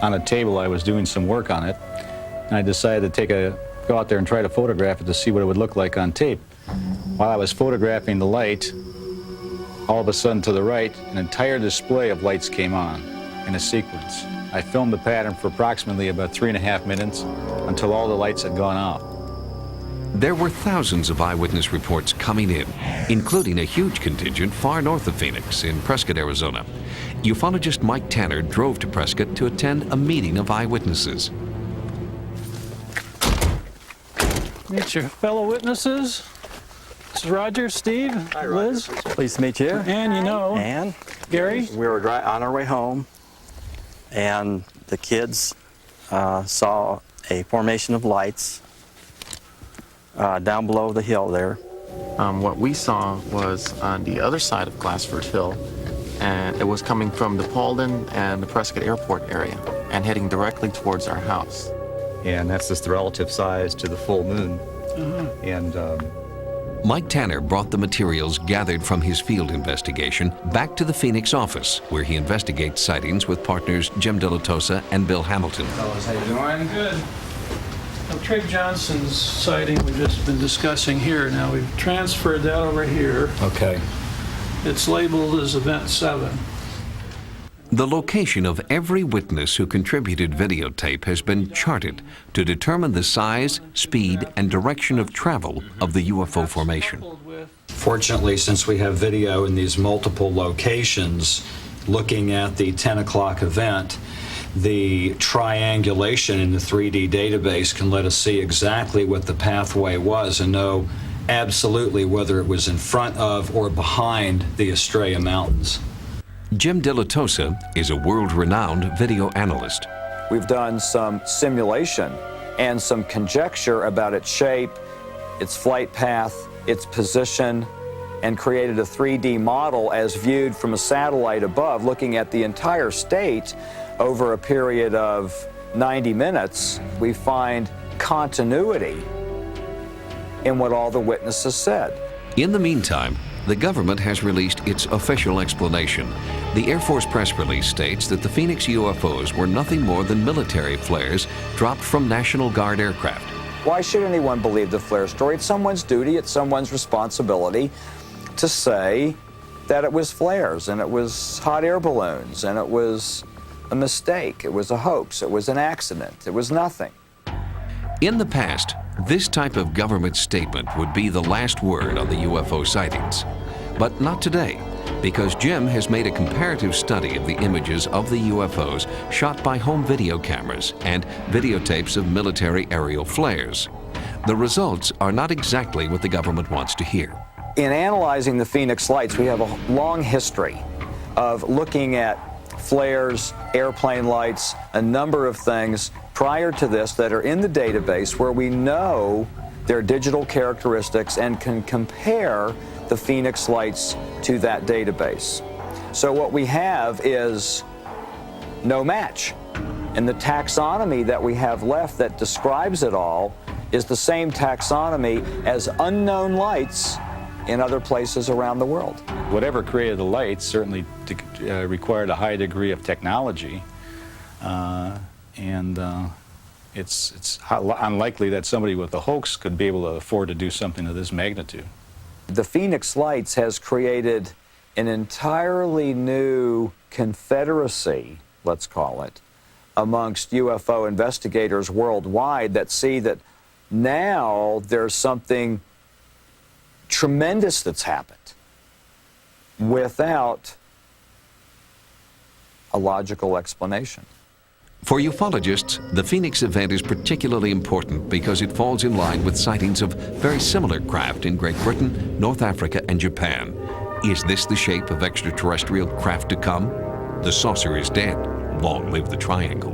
on a table. I was doing some work on it, and I decided to go out there and try to photograph it to see what it would look like on tape. While I was photographing the light, all of a sudden to the right, an entire display of lights came on in a sequence. I filmed the pattern for approximately about 3.5 minutes until all the lights had gone out. There were thousands of eyewitness reports coming in, including a huge contingent far north of Phoenix in Prescott, Arizona. Ufologist Mike Tanner drove to Prescott to attend a meeting of eyewitnesses. Meet your fellow witnesses. This is Roger, Steve, hi, Liz. Roger. Pleased to meet you. And you know. And Gary. We were on our way home, and the kids saw a formation of lights down below the hill there. What we saw was on the other side of Glassford Hill, and it was coming from the Paulden and the Prescott Airport area and heading directly towards our house. And that's just the relative size to the full moon. And Mike Tanner brought the materials gathered from his field investigation back to the Phoenix office, where he investigates sightings with partners Jim De La Tosa and Bill Hamilton. Fellas, how you doing? Good. Now, Trig Johnson's sighting we've just been discussing here. Now we've transferred that over here. Okay. It's labeled as Event 7. The location of every witness who contributed videotape has been charted to determine the size, speed, and direction of travel of the UFO formation. Fortunately, since we have video in these multiple locations, looking at the 10 o'clock event, the triangulation in the 3D database can let us see exactly what the pathway was and know absolutely whether it was in front of or behind the Estrella Mountains. Jim De La Tosa is a world-renowned video analyst. We've done some simulation and some conjecture about its shape, its flight path, its position, and created a 3D model as viewed from a satellite above, looking at the entire state over a period of 90 minutes. We find continuity in what all the witnesses said. In the meantime, the government has released its official explanation. The Air Force press release states that the Phoenix UFOs were nothing more than military flares dropped from National Guard aircraft. Why should anyone believe the flare story? It's someone's duty, it's someone's responsibility to say that it was flares and it was hot air balloons and it was a mistake, it was a hoax, it was an accident, it was nothing. In the past, this type of government statement would be the last word on the UFO sightings. But not today, because Jim has made a comparative study of the images of the UFOs shot by home video cameras and videotapes of military aerial flares. The results are not exactly what the government wants to hear. In analyzing the Phoenix Lights, we have a long history of looking at flares, airplane lights, a number of things prior to this that are in the database where we know their digital characteristics and can compare the Phoenix Lights to that database. So what we have is no match. And the taxonomy that we have left that describes it all is the same taxonomy as unknown lights in other places around the world. Whatever created the lights certainly required a high degree of technology, and it's unlikely that somebody with a hoax could be able to afford to do something of this magnitude. The Phoenix Lights has created an entirely new confederacy, let's call it, amongst UFO investigators worldwide that see that now there's something tremendous that's happened without a logical explanation. For ufologists, the Phoenix event is particularly important because it falls in line with sightings of very similar craft in Great Britain, North Africa, and Japan. Is this the shape of extraterrestrial craft to come? The saucer is dead. Long live the triangle.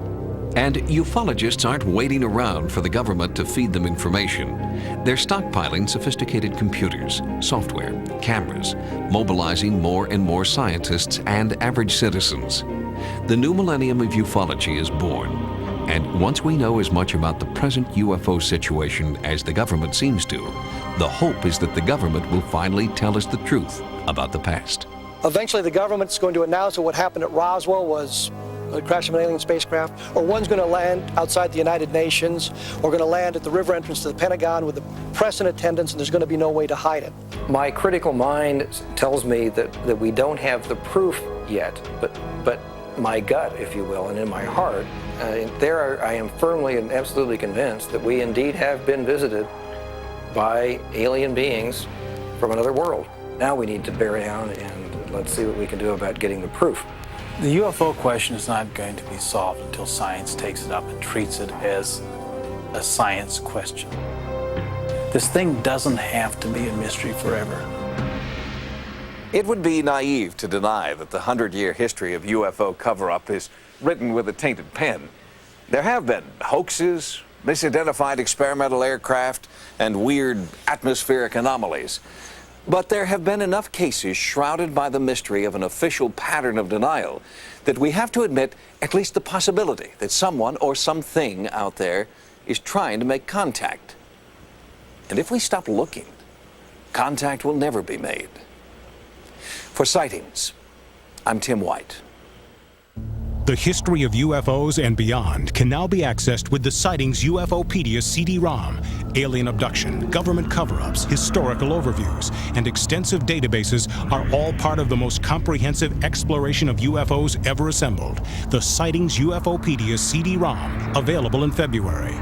And ufologists aren't waiting around for the government to feed them information. They're stockpiling sophisticated computers, software, cameras, mobilizing more and more scientists and average citizens. The new millennium of ufology is born, and once we know as much about the present UFO situation as the government seems to, the hope is that the government will finally tell us the truth about the past. Eventually the government's going to announce that what happened at Roswell was a crash of an alien spacecraft, or one's going to land outside the United Nations, or going to land at the river entrance to the Pentagon with the press in attendance, and there's going to be no way to hide it. My critical mind tells me that we don't have the proof yet, but my gut, if you will, and in my heart, I am firmly and absolutely convinced that we indeed have been visited by alien beings from another world. Now we need to bear down and let's see what we can do about getting the proof. The UFO question is not going to be solved until science takes it up and treats it as a science question. This thing doesn't have to be a mystery forever. It would be naive to deny that the 100-year history of UFO cover-up is written with a tainted pen. There have been hoaxes, misidentified experimental aircraft, and weird atmospheric anomalies. But there have been enough cases shrouded by the mystery of an official pattern of denial that we have to admit at least the possibility that someone or something out there is trying to make contact. And if we stop looking, contact will never be made. For Sightings, I'm Tim White. The history of UFOs and beyond can now be accessed with the Sightings UFOpedia CD-ROM. Alien abduction, government cover-ups, historical overviews, and extensive databases are all part of the most comprehensive exploration of UFOs ever assembled. The Sightings UFOpedia CD-ROM, available in February.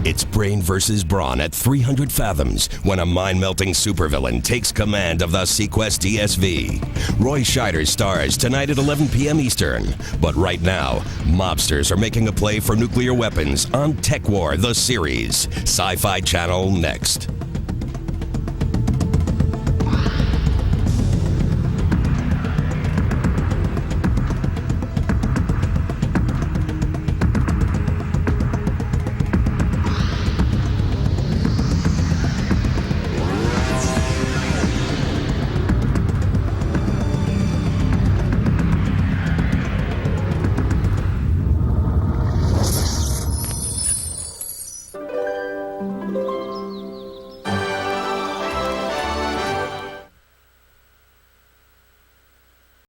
It's brain versus brawn at 300 fathoms when a mind-melting supervillain takes command of the Sequest DSV. Roy Scheider stars tonight at 11 p.m. Eastern. But right now, mobsters are making a play for nuclear weapons on Tech War, the series. Sci-Fi Channel next.